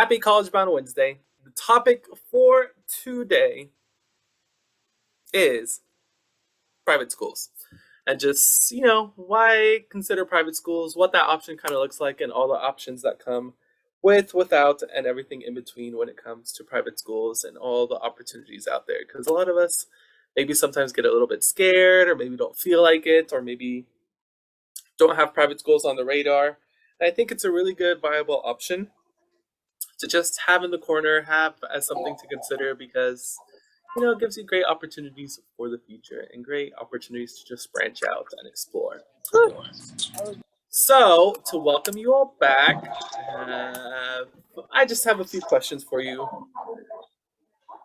Happy College Bound Wednesday. The topic for today is private schools. And just, why consider private schools, what that option kind of looks like, and all the options that come with, without, and everything in between when it comes to private schools and all the opportunities out there. Because a lot of us maybe sometimes get a little bit scared, or maybe don't feel like it, or maybe don't have private schools on the radar. And I think it's a really good, viable option to just have in the corner, have as something to consider because it gives you great opportunities for the future and great opportunities to just branch out and explore. So, to welcome you all back, I just have a few questions for you.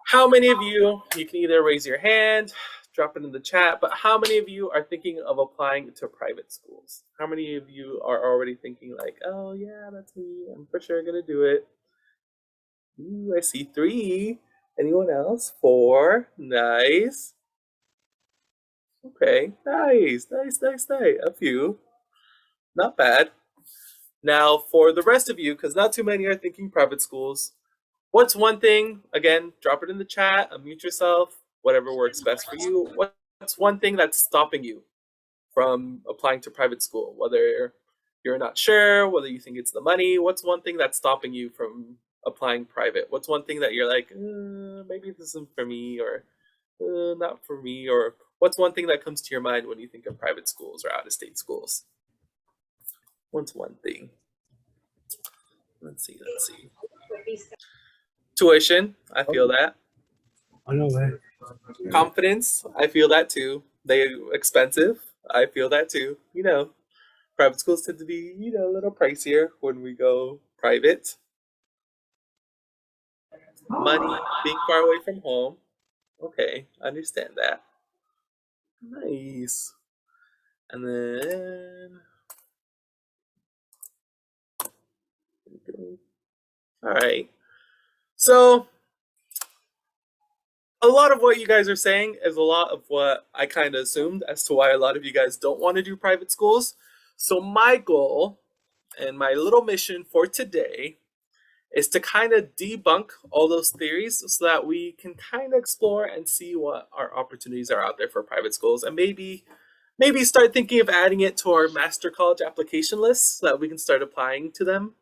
How many of you can either raise your hand, drop it in the chat, but how many of you are thinking of applying to private schools? How many of you are already thinking like, oh yeah, that's me, I'm for sure gonna do it? Ooh, I see 3. Anyone else? 4. Nice. Okay, nice. A few. Not bad. Now, for the rest of you, because not too many are thinking private schools, what's one thing, again, drop it in the chat, unmute yourself, whatever works best for you. What's one thing that's stopping you from applying to private school? Whether you're not sure, whether you think it's the money, what's one thing that's stopping you from applying private? What's one thing that you're like, maybe this isn't for me, or not for me? Or what's one thing that comes to your mind when you think of private schools or out-of-state schools? What's one thing? Let's see. Tuition, I feel that. I know that. Confidence, I feel that too. They're expensive, I feel that too. Private schools tend to be, a little pricier when we go private. Money, being far away from home. Okay, I understand that. Nice. And then, all right. So, a lot of what you guys are saying is a lot of what I kind of assumed as to why a lot of you guys don't want to do private schools. So, my goal and my little mission for today is to kind of debunk all those theories so that we can kind of explore and see what our opportunities are out there for private schools, and maybe start thinking of adding it to our master college application list so that we can start applying to them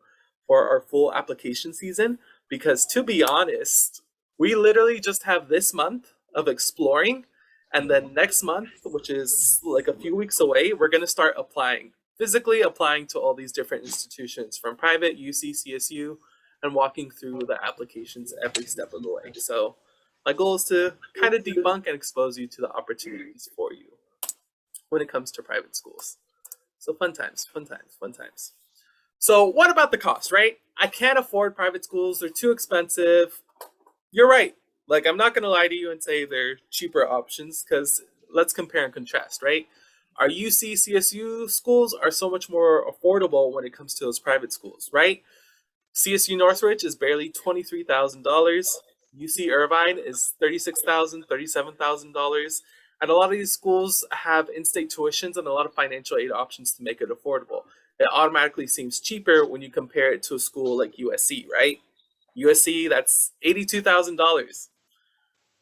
for our full application season. Because to be honest, we literally just have this month of exploring, and then next month, which is like a few weeks away, we're going to start physically applying to all these different institutions, from private, UC, CSU, and walking through the applications every step of the way. So my goal is to kind of debunk and expose you to the opportunities for you when it comes to private schools. So fun times. So what about the cost, right? I can't afford private schools. They're too expensive. You're right. Like, I'm not going to lie to you and say they're cheaper options, because let's compare and contrast, right? Our UC, CSU schools are so much more affordable when it comes to those private schools, right? CSU Northridge is barely $23,000. UC Irvine is $36,000, $37,000. And a lot of these schools have in-state tuitions and a lot of financial aid options to make it affordable. It automatically seems cheaper when you compare it to a school like USC, right? USC, that's $82,000.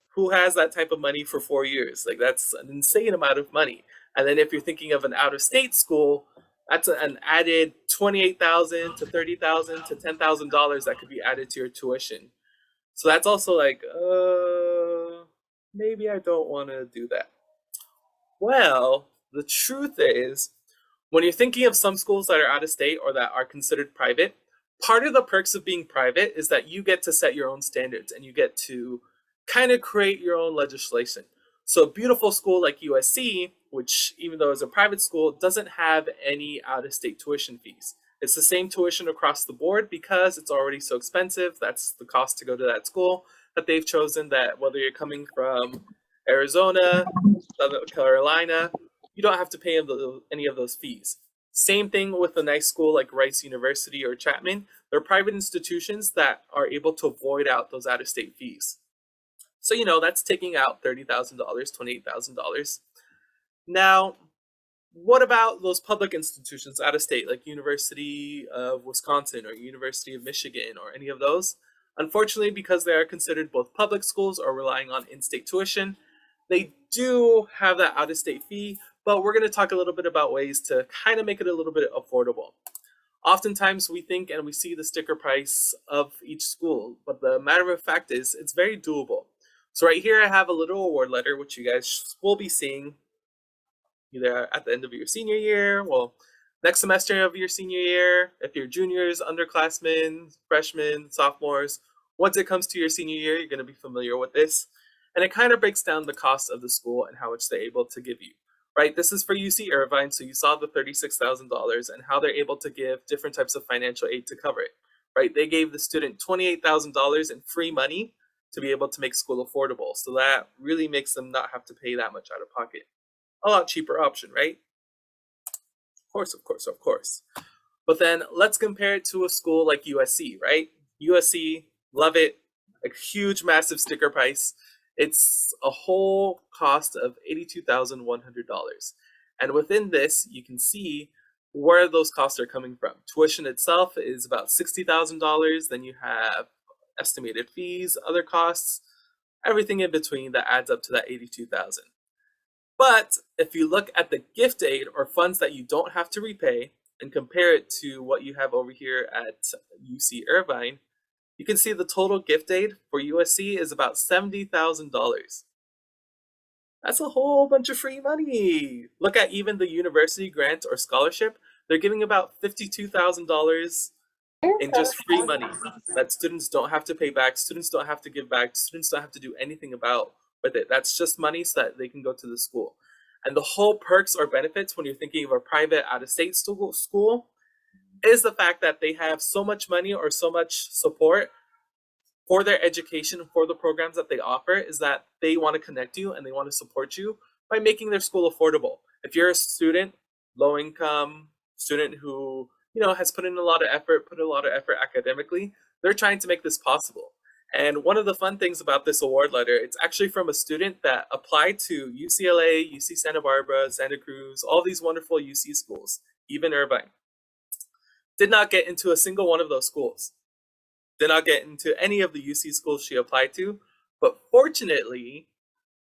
Who has that type of money for 4 years? Like, that's an insane amount of money. And then if you're thinking of an out-of-state school, that's an added $28,000 to $30,000 to $10,000 that could be added to your tuition. So that's also like, maybe I don't want to do that. Well, the truth is, when you're thinking of some schools that are out of state or that are considered private, part of the perks of being private is that you get to set your own standards and you get to kind of create your own legislation. So a beautiful school like USC, which even though it's a private school, doesn't have any out-of-state tuition fees. It's the same tuition across the board because it's already so expensive. That's the cost to go to that school, that they've chosen that whether you're coming from Arizona, South Carolina, you don't have to pay any of those fees. Same thing with a nice school like Rice University or Chapman. They're private institutions that are able to void out those out-of-state fees. So, that's taking out $30,000, $28,000. Now, What about those public institutions out of state, like University of Wisconsin or University of Michigan or any of those? Unfortunately, because they are considered both public schools or relying on in-state tuition, they do have that out-of-state fee, but we're going to talk a little bit about ways to kind of make it a little bit affordable. Oftentimes we think and we see the sticker price of each school, but the matter of fact is it's very doable. So right here I have a little award letter, which you guys will be seeing either at the end of your senior year, well, next semester of your senior year, if you're juniors, underclassmen, freshmen, sophomores, once it comes to your senior year, you're going to be familiar with this. And it kind of breaks down the cost of the school and how much they're able to give you. Right, this is for UC Irvine, so you saw the $36,000 and how they're able to give different types of financial aid to cover it. Right, they gave the student $28,000 in free money to be able to make school affordable, so that really makes them not have to pay that much out of pocket. A lot cheaper option, right? Of course, of course, of course. But then let's compare it to a school like USC, right? USC, love it, a huge, massive sticker price. It's a whole cost of $82,100. And within this, you can see where those costs are coming from. Tuition itself is about $60,000. Then you have estimated fees, other costs, everything in between that adds up to that $82,000. But if you look at the gift aid or funds that you don't have to repay and compare it to what you have over here at UC Irvine, you can see the total gift aid for USC is about $70,000. That's a whole bunch of free money. Look at even the university grant or scholarship. They're giving about $52,000 in just free money that students don't have to pay back, students don't have to give back, students don't have to do anything about with it. That's just money so that they can go to the school. And the whole perks or benefits when you're thinking of a private out-of-state school is the fact that they have so much money or so much support for their education, for the programs that they offer, is that they want to connect you and they want to support you by making their school affordable. If you're a student, low income student who has put in a lot of effort, academically, they're trying to make this possible. And one of the fun things about this award letter, it's actually from a student that applied to UCLA, UC Santa Barbara, Santa Cruz, all these wonderful UC schools, even Irvine. Did not get into a single one of those schools. Did not get into any of the UC schools she applied to. But fortunately,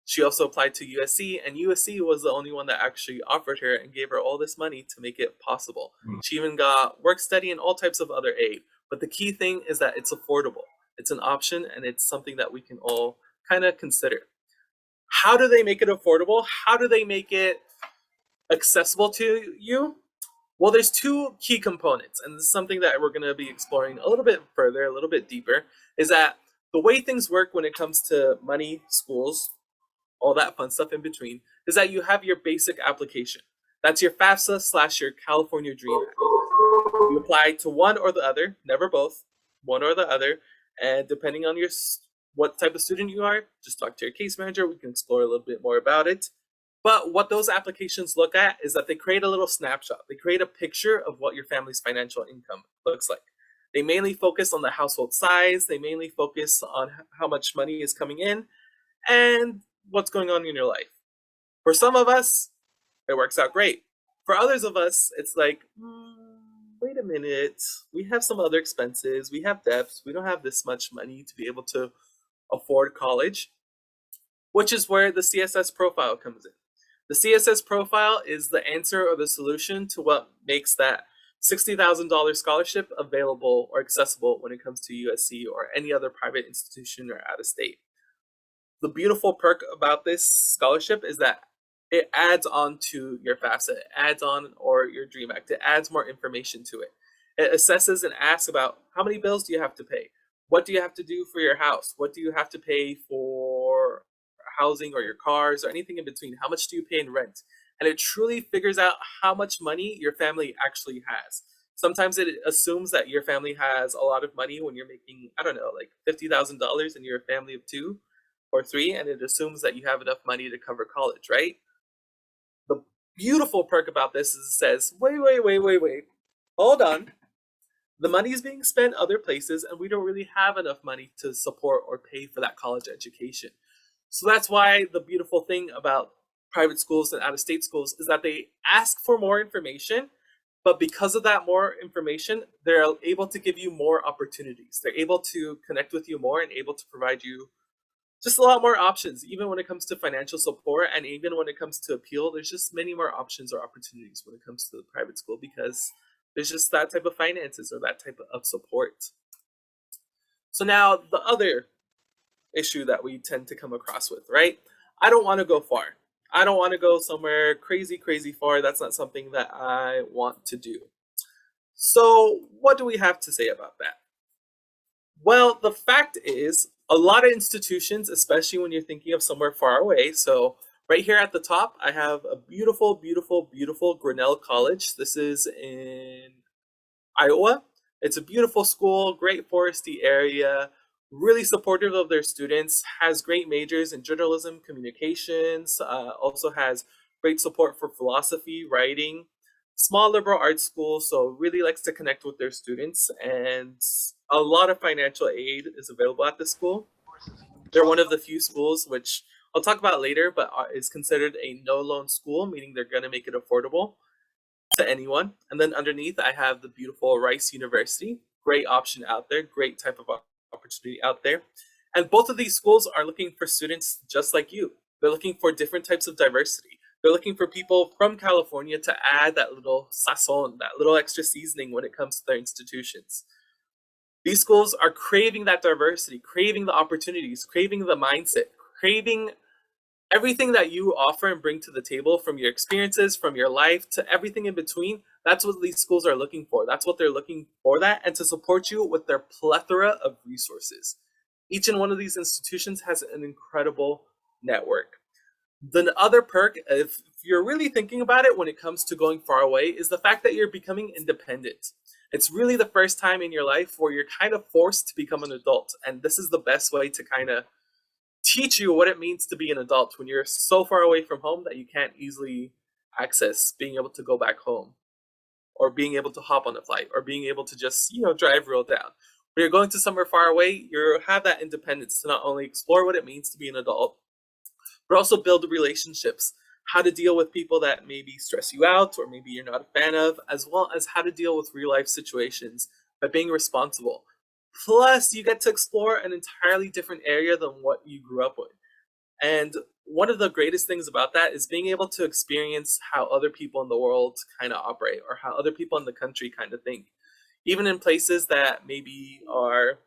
she also applied to USC, and USC was the only one that actually offered her and gave her all this money to make it possible. She even got work study and all types of other aid. But the key thing is that it's affordable. It's an option, and it's something that we can all kind of consider. How do they make it affordable? How do they make it accessible to you? Well, there's two key components, and this is something that we're going to be exploring a little bit further, a little bit deeper, is that the way things work when it comes to money, schools, all that fun stuff in between, is that you have your basic application. That's your FAFSA / your California Dream Act. You apply to one or the other, never both, one or the other, and depending on what type of student you are, just talk to your case manager. We can explore a little bit more about it. But what those applications look at is that they create a little snapshot. They create a picture of what your family's financial income looks like. They mainly focus on the household size. They mainly focus on how much money is coming in and what's going on in your life. For some of us, it works out great. For others of us, it's like, wait a minute, we have some other expenses, we have debts, we don't have this much money to be able to afford college, which is where the CSS profile comes in. The CSS profile is the answer or the solution to what makes that $60,000 scholarship available or accessible when it comes to USC or any other private institution or out of state. The beautiful perk about this scholarship is that it adds on to your FAFSA, it adds on or your DREAM Act, it adds more information to it. It assesses and asks about how many bills do you have to pay? What do you have to do for your house? What do you have to pay for housing or your cars or anything in between? How much do you pay in rent? And it truly figures out how much money your family actually has. Sometimes it assumes that your family has a lot of money when you're making, I don't know, like $50,000 and you're a family of 2 or 3, and it assumes that you have enough money to cover college, right? The beautiful perk about this is it says, wait, hold on. The money is being spent other places, and we don't really have enough money to support or pay for that college education. So that's why the beautiful thing about private schools and out of state schools is that they ask for more information, but because of that more information, they're able to give you more opportunities. They're able to connect with you more and able to provide you just a lot more options, even when it comes to financial support and even when it comes to appeal. There's just many more options or opportunities when it comes to the private school because there's just that type of finances or that type of support. So now the other issue that we tend to come across with, right? I don't want to go far. I don't want to go somewhere crazy, crazy far. That's not something that I want to do. So, what do we have to say about that? Well, the fact is, a lot of institutions, especially when you're thinking of somewhere far away, so right here at the top, I have a beautiful, beautiful, beautiful Grinnell College. This is in Iowa. It's a beautiful school, great foresty area, really supportive of their students, has great majors in journalism, communications, also has great support for philosophy, writing. Small liberal arts school, so really likes to connect with their students, and a lot of financial aid is available at the school. They're one of the few schools which I'll talk about later, but is considered a no loan school, meaning they're going to make it affordable to anyone. And then underneath, I have the beautiful Rice University. Great option out there, great type of opportunity out there. And both of these schools are looking for students just like you. They're looking for different types of diversity. They're looking for people from California to add that little sazon, that little extra seasoning when it comes to their institutions. These schools are craving that diversity, craving the opportunities, craving the mindset, craving everything that you offer and bring to the table from your experiences, from your life to everything in between. That's what these schools are looking for. That's what they're looking for, that and to support you with their plethora of resources. Each and one of these institutions has an incredible network. The other perk, if you're really thinking about it when it comes to going far away, is the fact that you're becoming independent. It's really the first time in your life where you're kind of forced to become an adult. And this is the best way to kind of teach you what it means to be an adult when you're so far away from home that you can't easily access being able to go back home or being able to hop on a flight or being able to just, drive real down. When you're going to somewhere far away, you have that independence to not only explore what it means to be an adult, but also build relationships, how to deal with people that maybe stress you out or maybe you're not a fan of, as well as how to deal with real life situations by being responsible. Plus, you get to explore an entirely different area than what you grew up with. And one of the greatest things about that is being able to experience how other people in the world kind of operate or how other people in the country kind of think. Even in places that maybe are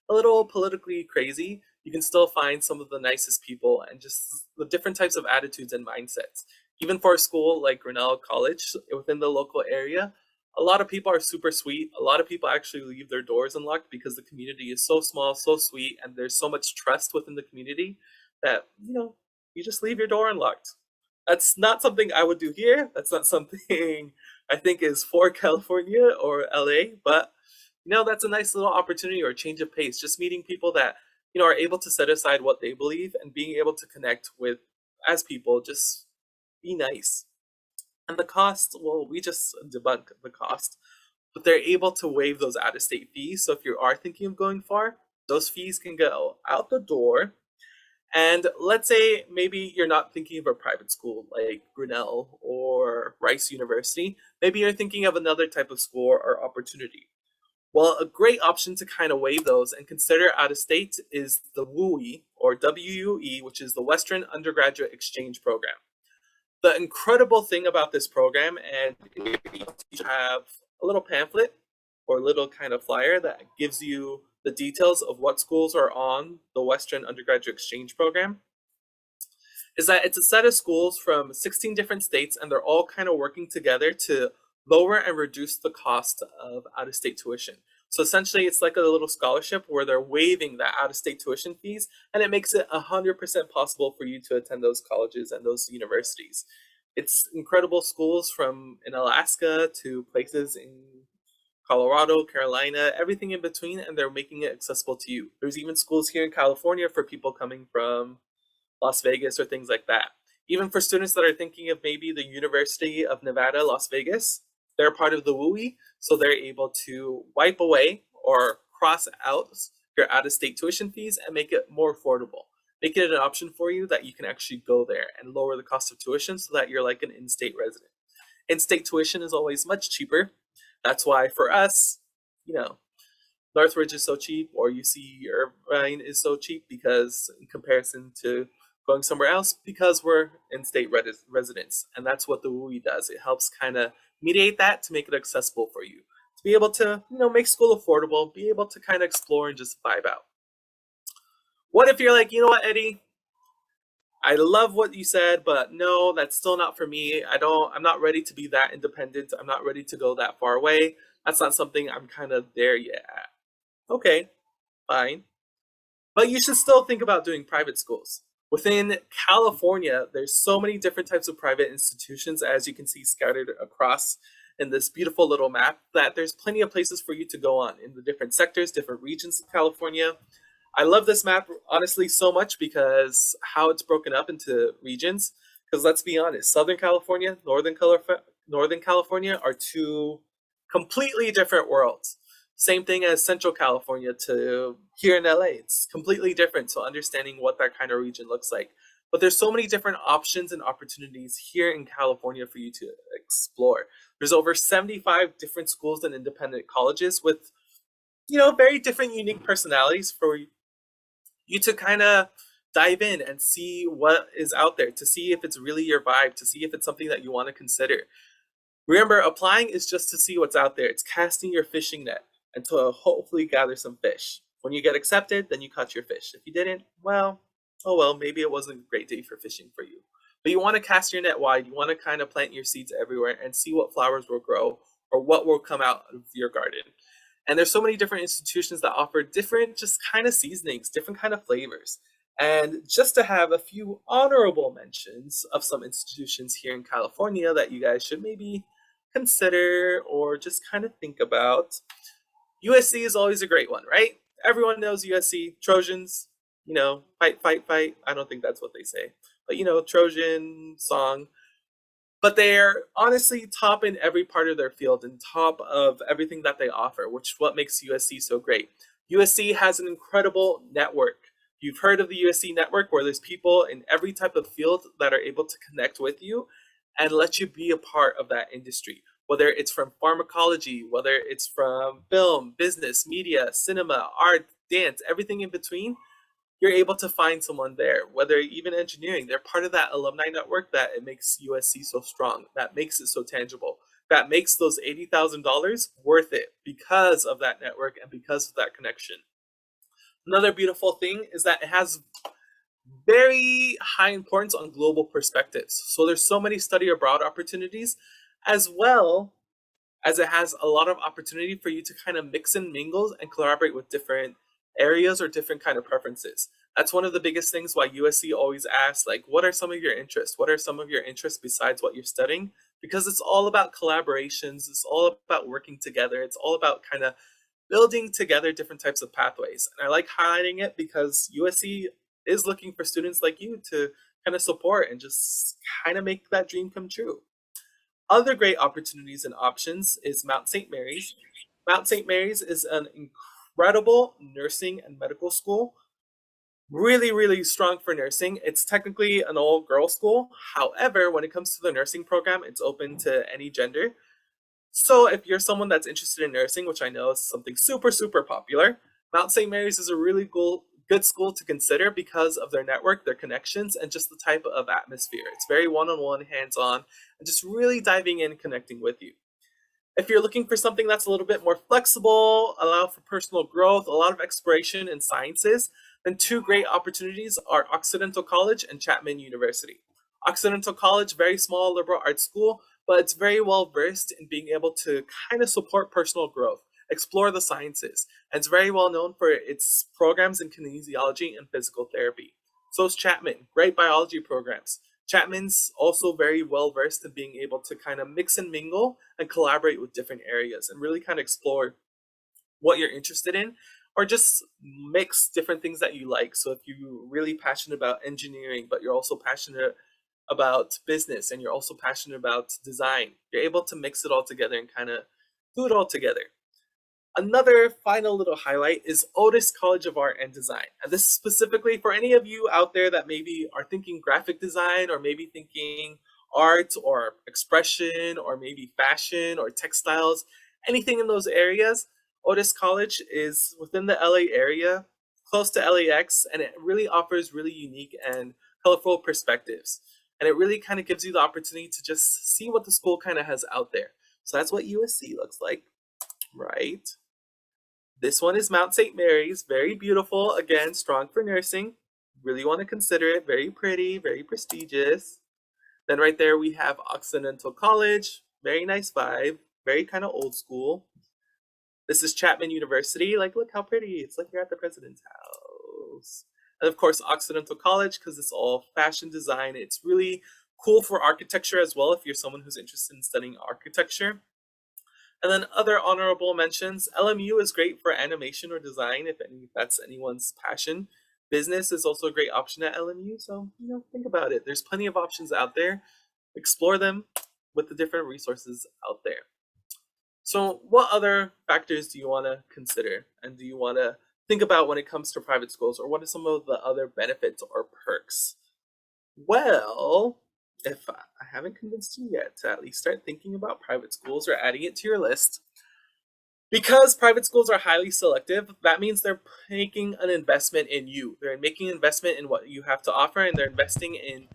a little politically crazy, you can still find some of the nicest people and just the different types of attitudes and mindsets. Even for a school like Grinnell College within the local area, a lot of people are super sweet. A lot of people actually leave their doors unlocked because the community is so small, so sweet, and there's so much trust within the community that, you just leave your door unlocked. That's not something I would do here. That's not something I think is for California or LA, but that's a nice little opportunity or change of pace. Just meeting people that, are able to set aside what they believe and being able to connect with as people, just be nice. And the cost, well, we just debunk the cost, but they're able to waive those out of state fees. So if you are thinking of going far, those fees can go out the door. And let's say maybe you're not thinking of a private school like Grinnell or Rice University. Maybe you're thinking of another type of school or opportunity. Well, a great option to kind of waive those and consider out of state is the WUE or WUE, which is the Western Undergraduate Exchange Program. The incredible thing about this program, and you have a little pamphlet or a little kind of flyer that gives you the details of what schools are on the Western Undergraduate Exchange Program, is that it's a set of schools from 16 different states, and they're all kind of working together to lower and reduce the cost of out-of-state tuition. So essentially, it's like a little scholarship where they're waiving that out-of-state tuition fees, and it makes it 100% possible for you to attend those colleges and those universities. It's incredible schools from in Alaska to places in Colorado, Carolina, everything in between, and they're making it accessible to you. There's even schools here in California for people coming from Las Vegas or things like that. Even for students that are thinking of maybe the University of Nevada, Las Vegas, they're part of the WUE, so they're able to wipe away or cross out your out-of-state tuition fees and make it more affordable. make it an option for you that you can actually go there and lower the cost of tuition so that you're like an in-state resident. In-state tuition is always much cheaper. That's why for us, you know, Northridge is so cheap, or UC Irvine is so cheap because in comparison to going somewhere else, because we're in-state residents, and that's what the WUI does. It helps kind of mediate that to make it accessible for you to be able to, make school affordable, be able to kind of explore and just vibe out. What if you're like, you know what, Eddie? I love what you said, but no, that's still not for me. I'm not ready to be that independent. I'm not ready to go that far away. That's not something I'm kind of there yet at. Okay, fine. But you should still think about doing private schools. Within California, there's so many different types of private institutions, as you can see scattered across in this beautiful little map, that there's plenty of places for you to go on in the different sectors, different regions of California. I love this map honestly so much because how it's broken up into regions. Because let's be honest, Southern California, Northern California are two completely different worlds. Same thing as Central California to here in LA. It's completely different. So understanding what that kind of region looks like. But there's so many different options and opportunities here in California for you to explore. There's over 75 different schools and independent colleges with, very different unique personalities for you to kind of dive in and see what is out there, to see if it's really your vibe, to see if it's something that you want to consider. Remember, applying is just to see what's out there. It's casting your fishing net and to hopefully gather some fish. When you get accepted, then you catch your fish. If you didn't, well, oh well, maybe it wasn't a great day for fishing for you. But you want to cast your net wide. You want to kind of plant your seeds everywhere and see what flowers will grow or what will come out of your garden. And there's so many different institutions that offer different just kind of seasonings, different kind of flavors. And just to have a few honorable mentions of some institutions here in California that you guys should maybe consider or just kind of think about. USC is always a great one, right? Everyone knows USC. Trojans, fight, fight, fight. I don't think that's what they say. But, Trojan song. But they're honestly top in every part of their field and top of everything that they offer, which is what makes USC so great. USC has an incredible network. You've heard of the USC network, where there's people in every type of field that are able to connect with you and let you be a part of that industry. Whether it's from pharmacology, whether it's from film, business, media, cinema, art, dance, everything in between, you're able to find someone there. Whether even engineering, they're part of that alumni network that it makes USC so strong, that makes it so tangible, that makes those $80,000 worth it because of that network and because of that connection. Another beautiful thing is that it has very high importance on global perspectives. So there's so many study abroad opportunities, as well as it has a lot of opportunity for you to kind of mix and mingle and collaborate with different areas or different kind of preferences. That's one of the biggest things why USC always asks, like, what are some of your interests? What are some of your interests besides what you're studying? Because it's all about collaborations. It's all about working together. It's all about kind of building together different types of pathways. And I like highlighting it because USC is looking for students like you to kind of support and just kind of make that dream come true. Other great opportunities and options is Mount St. Mary's. Mount St. Mary's is an incredible nursing and medical school. Really, really strong for nursing. It's technically an all girls school. However, when it comes to the nursing program, it's open to any gender. So if you're someone that's interested in nursing, which I know is something super, super popular, Mount St. Mary's is a really good school to consider because of their network, their connections, and just the type of atmosphere. It's very one-on-one, hands-on, and just really diving in, connecting with you. If you're looking for something that's a little bit more flexible, allow for personal growth, a lot of exploration in sciences, then two great opportunities are Occidental College and Chapman University. Occidental College, very small liberal arts school, but it's very well versed in being able to kind of support personal growth, explore the sciences, and it's very well known for its programs in kinesiology and physical therapy. So is Chapman, great biology programs. Chapman's also very well versed in being able to kind of mix and mingle and collaborate with different areas and really kind of explore what you're interested in, or just mix different things that you like. So if you're really passionate about engineering, but you're also passionate about business and you're also passionate about design, you're able to mix it all together and kind of do it all together. Another final little highlight is Otis College of Art and Design. And this is specifically for any of you out there that maybe are thinking graphic design or maybe thinking art or expression or maybe fashion or textiles, anything in those areas. Otis College is within the LA area, close to LAX, and it really offers really unique and colorful perspectives. And it really kind of gives you the opportunity to just see what the school kind of has out there. So that's what USC looks like, right? This one is Mount St. Mary's, very beautiful, again, strong for nursing. Really want to consider it, very pretty, very prestigious. Then right there we have Occidental College, very nice vibe, very kind of old school. This is Chapman University, like look how pretty, it's like you're at the president's house. And of course Occidental College, because it's all fashion design. It's really cool for architecture as well if you're someone who's interested in studying architecture. And then other honorable mentions, LMU is great for animation or design if that's anyone's passion. Business is also a great option at LMU, so think about it. There's plenty of options out there. Explore them with the different resources out there. So what other factors do you want to consider and do you want to think about when it comes to private schools, or what are some of the other benefits or perks? Well, if I haven't convinced you yet to at least start thinking about private schools or adding it to your list, because private schools are highly selective, that means they're making an investment in you. They're making an investment in what you have to offer, and they're investing in,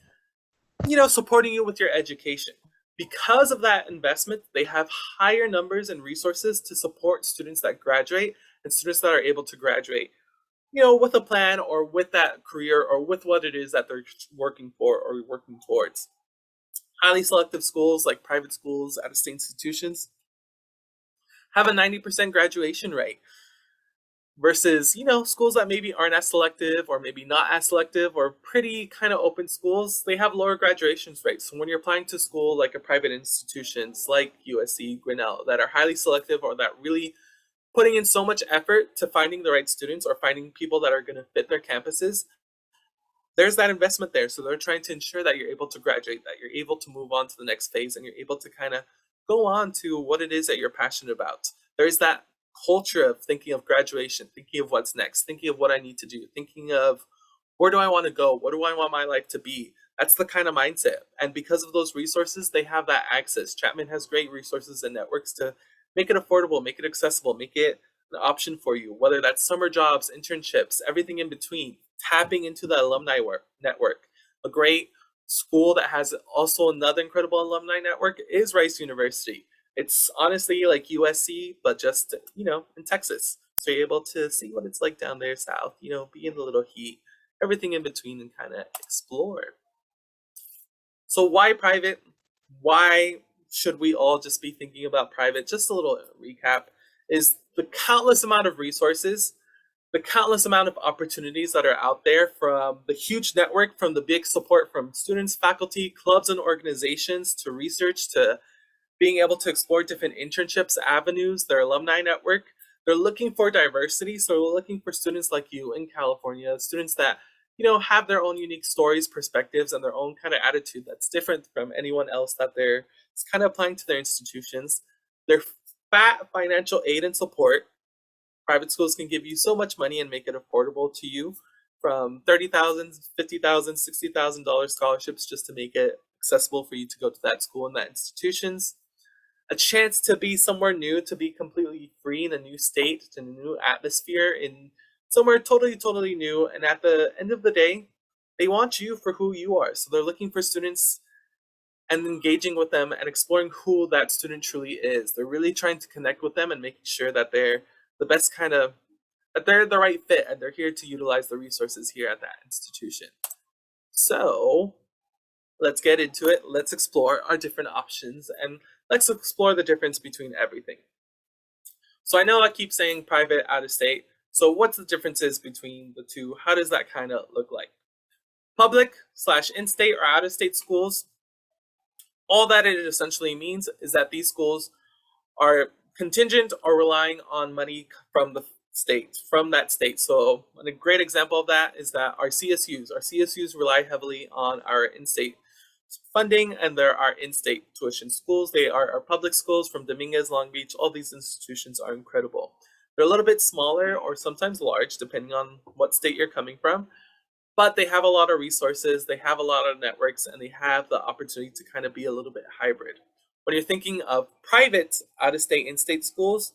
supporting you with your education. Because of that investment, they have higher numbers and resources to support students that graduate and students that are able to graduate, with a plan or with that career or with what it is that they're working for or working towards. Highly selective schools like private schools, out-of-state institutions, have a 90% graduation rate versus, schools that maybe aren't as selective or maybe not as selective or pretty kind of open schools, they have lower graduation rates. So when you're applying to school like a private institutions like USC, Grinnell, that are highly selective or that really putting in so much effort to finding the right students or finding people that are going to fit their campuses, there's that investment there. So they're trying to ensure that you're able to graduate, that you're able to move on to the next phase, and you're able to kind of go on to what it is that you're passionate about. There's that culture of thinking of graduation, thinking of what's next, thinking of what I need to do, thinking of where do I want to go? What do I want my life to be? That's the kind of mindset. And because of those resources, they have that access. Chapman has great resources and networks to make it affordable, make it accessible, make it an option for you, whether that's summer jobs, internships, everything in between, tapping into the alumni network. A great school that has also another incredible alumni network is Rice University. It's honestly like USC, but just, in Texas. So you're able to see what it's like down there south, be in the little heat, everything in between, and kind of explore. So why private? Why should we all just be thinking about private? Just a little recap is the countless amount of resources, the countless amount of opportunities that are out there, from the huge network, from the big support from students, faculty, clubs, and organizations, to research, to being able to explore different internships, avenues, their alumni network. They're looking for diversity. So we're looking for students like you in California, students that, have their own unique stories, perspectives, and their own kind of attitude that's different from anyone else that they're kind of applying to their institutions. Their fat financial aid and support. Private schools can give you so much money and make it affordable to you, from $30,000, $50,000, $60,000 scholarships just to make it accessible for you to go to that school and that institutions. A chance to be somewhere new, to be completely free in a new state, in a new atmosphere, in somewhere totally, totally new. And at the end of the day, they want you for who you are. So they're looking for students and engaging with them and exploring who that student truly is. They're really trying to connect with them and making sure that they're the best that they're the right fit and they're here to utilize the resources here at that institution. So let's get into it. Let's explore our different options and let's explore the difference between everything. So I know I keep saying private, out of state. So what's the differences between the two? How does that kind of look like? Public / in-state or out-of-state schools, all that it essentially means is that these schools are contingent or relying on money from the state, from that state. So a great example of that is that our CSUs rely heavily on our in-state funding, and there are in-state tuition schools. They are our public schools from Dominguez, Long Beach. All these institutions are incredible. They're a little bit smaller or sometimes large, depending on what state you're coming from, but they have a lot of resources, they have a lot of networks, and they have the opportunity to kind of be a little bit hybrid. When you're thinking of private out of state in state schools,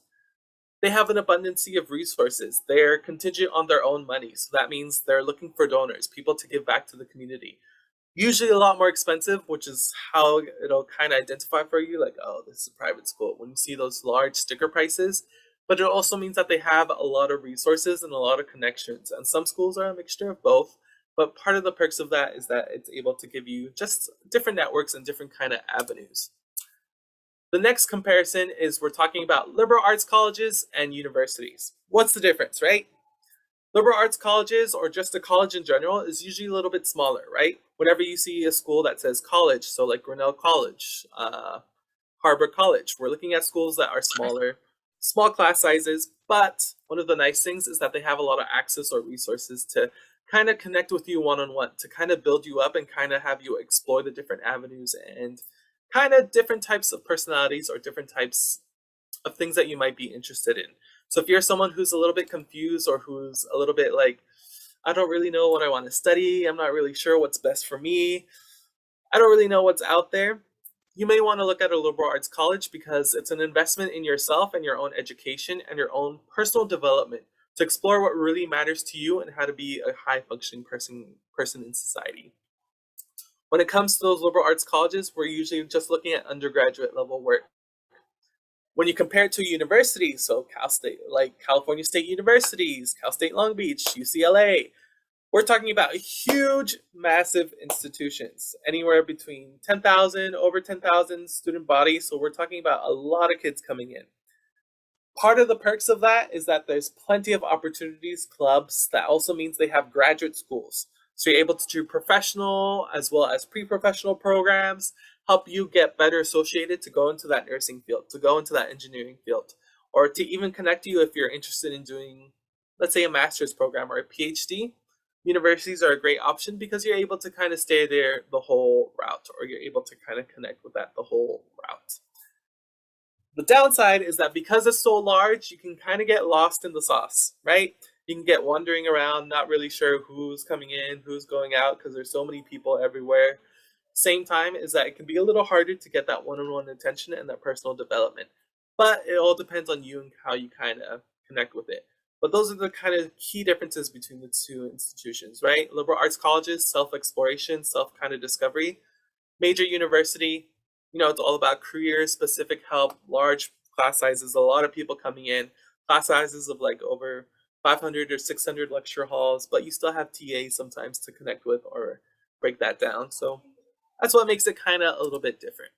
they have an abundance of resources. They're contingent on their own money. So that means they're looking for donors, people to give back to the community. Usually a lot more expensive, which is how it'll kind of identify for you, like, oh, this is a private school, when you see those large sticker prices. But it also means that they have a lot of resources and a lot of connections. And some schools are a mixture of both. But part of the perks of that is that it's able to give you just different networks and different kind of avenues. The next comparison is we're talking about liberal arts colleges and universities. What's the difference, right? Liberal arts colleges, or just a college in general, is usually a little bit smaller, right? Whenever you see a school that says college, so like Grinnell College, Harvard College, we're looking at schools that are smaller, small class sizes, but one of the nice things is that they have a lot of access or resources to kind of connect with you one on one, to kind of build you up and kind of have you explore the different avenues and kind of different types of personalities or different types of things that you might be interested in. So if you're someone who's a little bit confused or who's a little bit like, I don't really know what I want to study, I'm not really sure what's best for me, I don't really know what's out there, you may want to look at a liberal arts college because it's an investment in yourself and your own education and your own personal development to explore what really matters to you and how to be a high functioning person in society. When it comes to those liberal arts colleges, we're usually just looking at undergraduate level work. When you compare it to universities, so Cal State, like California State Universities, Cal State Long Beach, UCLA, we're talking about huge, massive institutions, anywhere between 10,000, over 10,000 student bodies. So we're talking about a lot of kids coming in. Part of the perks of that is that there's plenty of opportunities, clubs. That also means they have graduate schools. So you're able to do professional as well as pre-professional programs, help you get better associated to go into that nursing field, to go into that engineering field, or to even connect you if you're interested in doing, let's say, a master's program or a PhD. Universities are a great option because you're able to kind of stay there the whole route, or you're able to kind of connect with that the whole route. The downside is that because it's so large, you can kind of get lost in the sauce, right? You can get wandering around, not really sure who's coming in, who's going out, because there's so many people everywhere. Same time is that it can be a little harder to get that one-on-one attention and that personal development. But it all depends on you and how you kind of connect with it. But those are the kind of key differences between the two institutions, right? Liberal arts colleges, self-exploration, self kind of discovery. Major university, it's all about career specific help, large class sizes, a lot of people coming in, class sizes of like over 500 or 600 lecture halls, but you still have TAs sometimes to connect with or break that down. So that's what makes it kind of a little bit different.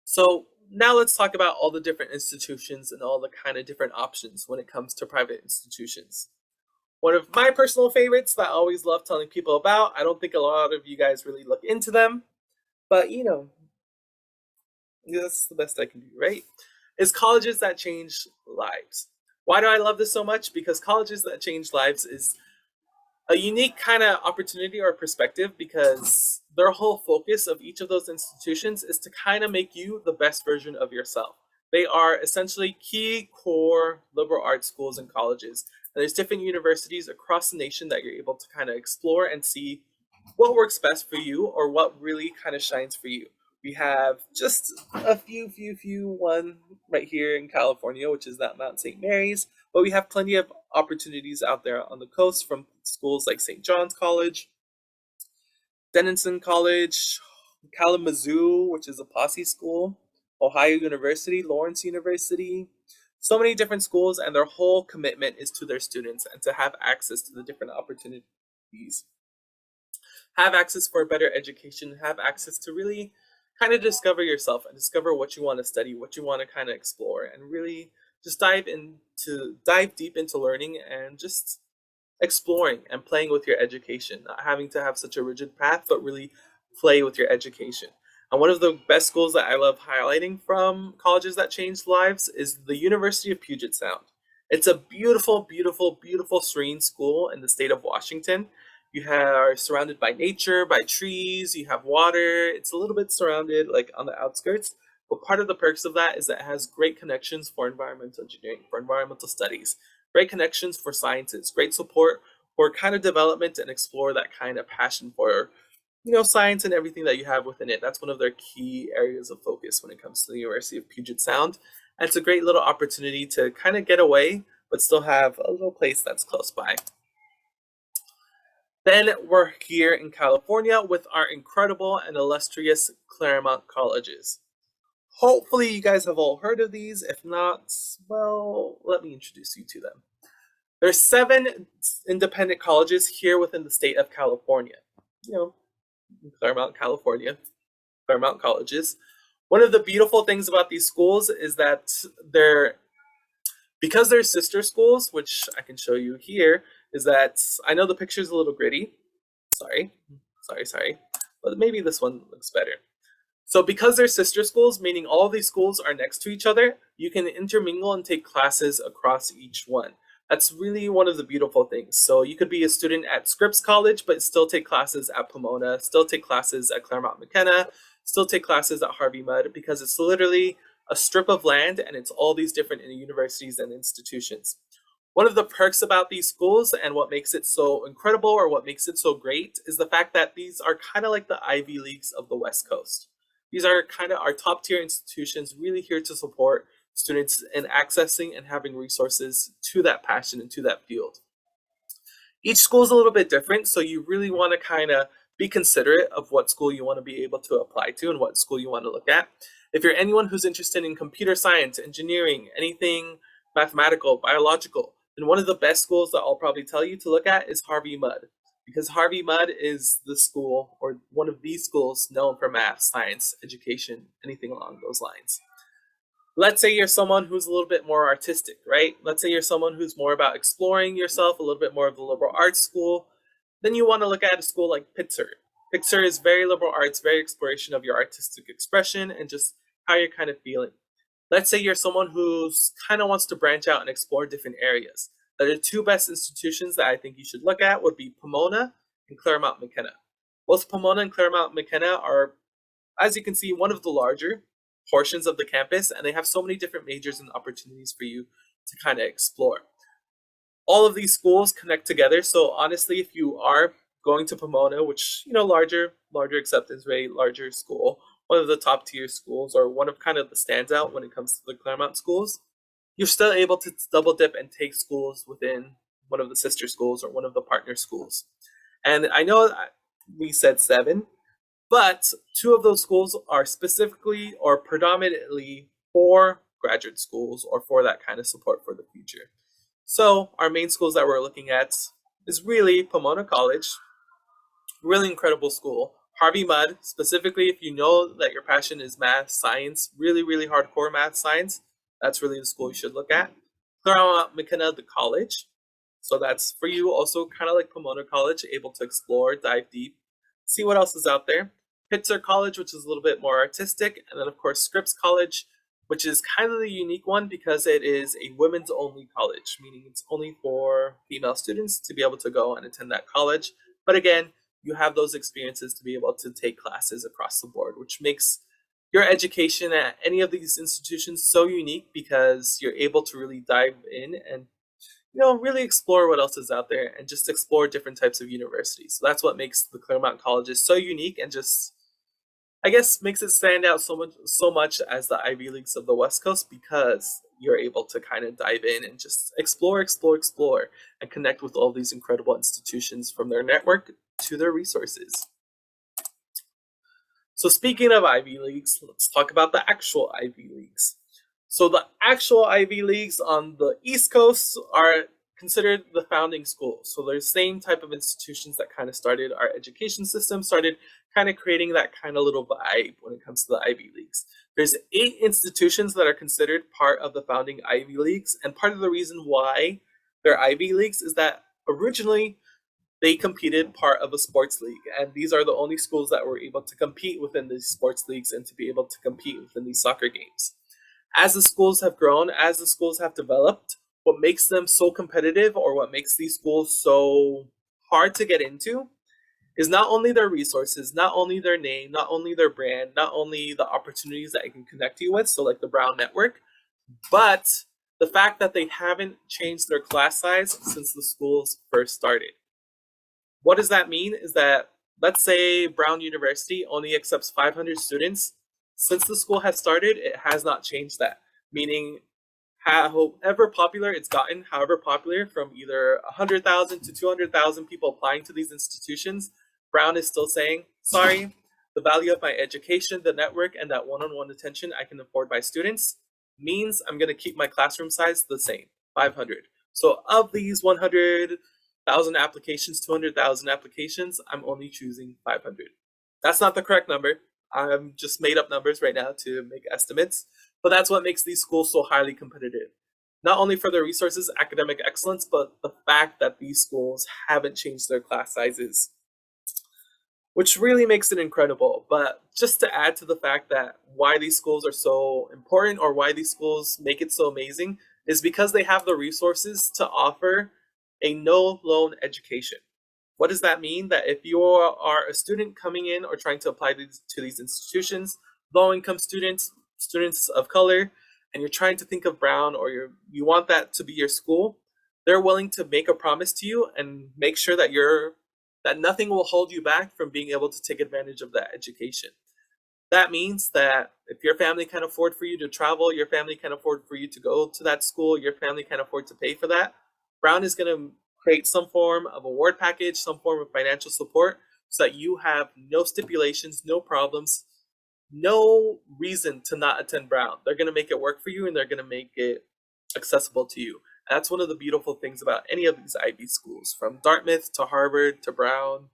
So now let's talk about all the different institutions and all the kind of different options when it comes to private institutions. One of my personal favorites that I always love telling people about, I don't think a lot of you guys really look into them, but that's the best I can do, right? Is colleges that change lives. Why do I love this so much? Because colleges that change lives is a unique kind of opportunity or perspective because their whole focus of each of those institutions is to kind of make you the best version of yourself. They are essentially key core liberal arts schools and colleges. And there's different universities across the nation that you're able to kind of explore and see what works best for you or what really kind of shines for you. We have just a few one right here in California, which is that Mount St. Mary's, but we have plenty of opportunities out there on the coast from schools like St. John's College, Denison College, Kalamazoo, which is a Posse school, Ohio University, Lawrence University, so many different schools, and their whole commitment is to their students and to have access to the different opportunities, have access for a better education, have access to really kind of discover yourself and discover what you want to study, what you want to kind of explore, and really just dive deep into learning and just exploring and playing with your education, not having to have such a rigid path, but really play with your education. And one of the best schools that I love highlighting from colleges that changed lives is the University of Puget Sound. It's a beautiful, beautiful, beautiful, serene school in the state of Washington. You are surrounded by nature, by trees, you have water. It's a little bit surrounded like on the outskirts, But part of the perks of that is that it has great connections for environmental engineering, for environmental studies, great connections for sciences, great support for kind of development and explore that kind of passion for science and everything that you have within it. That's one of their key areas of focus when it comes to the University of Puget Sound. And it's a great little opportunity to kind of get away, but still have a little place that's close by. Then we're here in California with our incredible and illustrious Claremont colleges. Hopefully, you guys have all heard of these. If not, well, let me introduce you to them. There's 7 independent colleges here within the state of California. Claremont, California, Claremont colleges. One of the beautiful things about these schools is that because they're sister schools, which I can show you here, is that I know the picture's a little gritty. Sorry. But maybe this one looks better. So because they're sister schools, meaning all these schools are next to each other, you can intermingle and take classes across each one. That's really one of the beautiful things. So you could be a student at Scripps College, but still take classes at Pomona, still take classes at Claremont McKenna, still take classes at Harvey Mudd, because it's literally a strip of land and it's all these different universities and institutions. One of the perks about these schools and what makes it so incredible or what makes it so great is the fact that these are kind of like the Ivy Leagues of the West Coast. These are kind of our top tier institutions, really here to support students in accessing and having resources to that passion and to that field. Each school is a little bit different, so you really want to kind of be considerate of what school you want to be able to apply to and what school you want to look at. If you're anyone who's interested in computer science, engineering, anything mathematical, biological, then one of the best schools that I'll probably tell you to look at is Harvey Mudd, because Harvey Mudd is the school or one of these schools known for math, science, education, anything along those lines. Let's say you're someone who's a little bit more artistic, right? Let's say you're someone who's more about exploring yourself, a little bit more of the liberal arts school. Then you want to look at a school like Pitzer. Pitzer is very liberal arts, very exploration of your artistic expression and just how you're kind of feeling. Let's say you're someone who's kind of wants to branch out and explore different areas. The 2 best institutions that I think you should look at would be Pomona and Claremont McKenna. Both Pomona and Claremont McKenna are, as you can see, one of the larger portions of the campus, and they have so many different majors and opportunities for you to kind of explore. All of these schools connect together, so honestly, if you are going to Pomona, which, larger acceptance rate, larger school, one of the top tier schools, or one of kind of the standout when it comes to the Claremont schools, you're still able to double dip and take schools within one of the sister schools or one of the partner schools. And I know we said 7, but 2 of those schools are specifically or predominantly for graduate schools or for that kind of support for the future. So our main schools that we're looking at is really Pomona College, really incredible school. Harvey Mudd, specifically if you know that your passion is math, science, really, really hardcore math, science, that's really the school you should look at. Claremont McKenna, the college. So that's for you also kind of like Pomona College, able to explore, dive deep, see what else is out there. Pitzer College, which is a little bit more artistic, and then of course Scripps College, which is kind of the unique one because it is a women's only college, meaning it's only for female students to be able to go and attend that college. But again, you have those experiences to be able to take classes across the board, which makes your education at any of these institutions so unique because you're able to really dive in and really explore what else is out there and just explore different types of universities. So that's what makes the Claremont colleges so unique and just, I guess, makes it stand out so much as the Ivy Leagues of the West Coast because you're able to kind of dive in and just explore, and connect with all these incredible institutions from their network to their resources. So speaking of Ivy Leagues, let's talk about the actual Ivy Leagues. So the actual Ivy Leagues on the East Coast are considered the founding schools. So they're the same type of institutions that kind of started our education system, started kind of creating that kind of little vibe when it comes to the Ivy Leagues. There's 8 institutions that are considered part of the founding Ivy Leagues, and part of the reason why they're Ivy Leagues is that originally they competed part of a sports league, and these are the only schools that were able to compete within these sports leagues and to be able to compete within these soccer games. As the schools have grown, as the schools have developed, what makes them so competitive or what makes these schools so hard to get into is not only their resources, not only their name, not only their brand, not only the opportunities that it can connect you with, so like the Brown Network, but the fact that they haven't changed their class size since the schools first started. What does that mean? Is that, let's say Brown University only accepts 500 students. Since the school has started, it has not changed that. Meaning, however popular it's gotten, however popular from either 100,000 to 200,000 people applying to these institutions, Brown is still saying, sorry, the value of my education, the network, and that one on one attention I can afford my students means I'm going to keep my classroom size the same, 500. So, of these 100,000 applications, 200,000 applications, I'm only choosing 500. That's not the correct number. I'm just made up numbers right now to make estimates, but that's what makes these schools so highly competitive. Not only for their resources, academic excellence, but the fact that these schools haven't changed their class sizes, which really makes it incredible. But just to add to the fact that why these schools are so important or why these schools make it so amazing is because they have the resources to offer a no loan education. What does that mean? That if you are a student coming in or trying to apply to these institutions, low income students, students of color, and you're trying to think of Brown or you want that to be your school, they're willing to make a promise to you and make sure that that nothing will hold you back from being able to take advantage of that education. That means that if your family can afford for you to travel, your family can afford for you to go to that school, your family can afford to pay for that, Brown is going to create some form of award package, some form of financial support so that you have no stipulations, no problems, no reason to not attend Brown. They're going to make it work for you and they're going to make it accessible to you. That's one of the beautiful things about any of these Ivy schools, from Dartmouth to Harvard to Brown,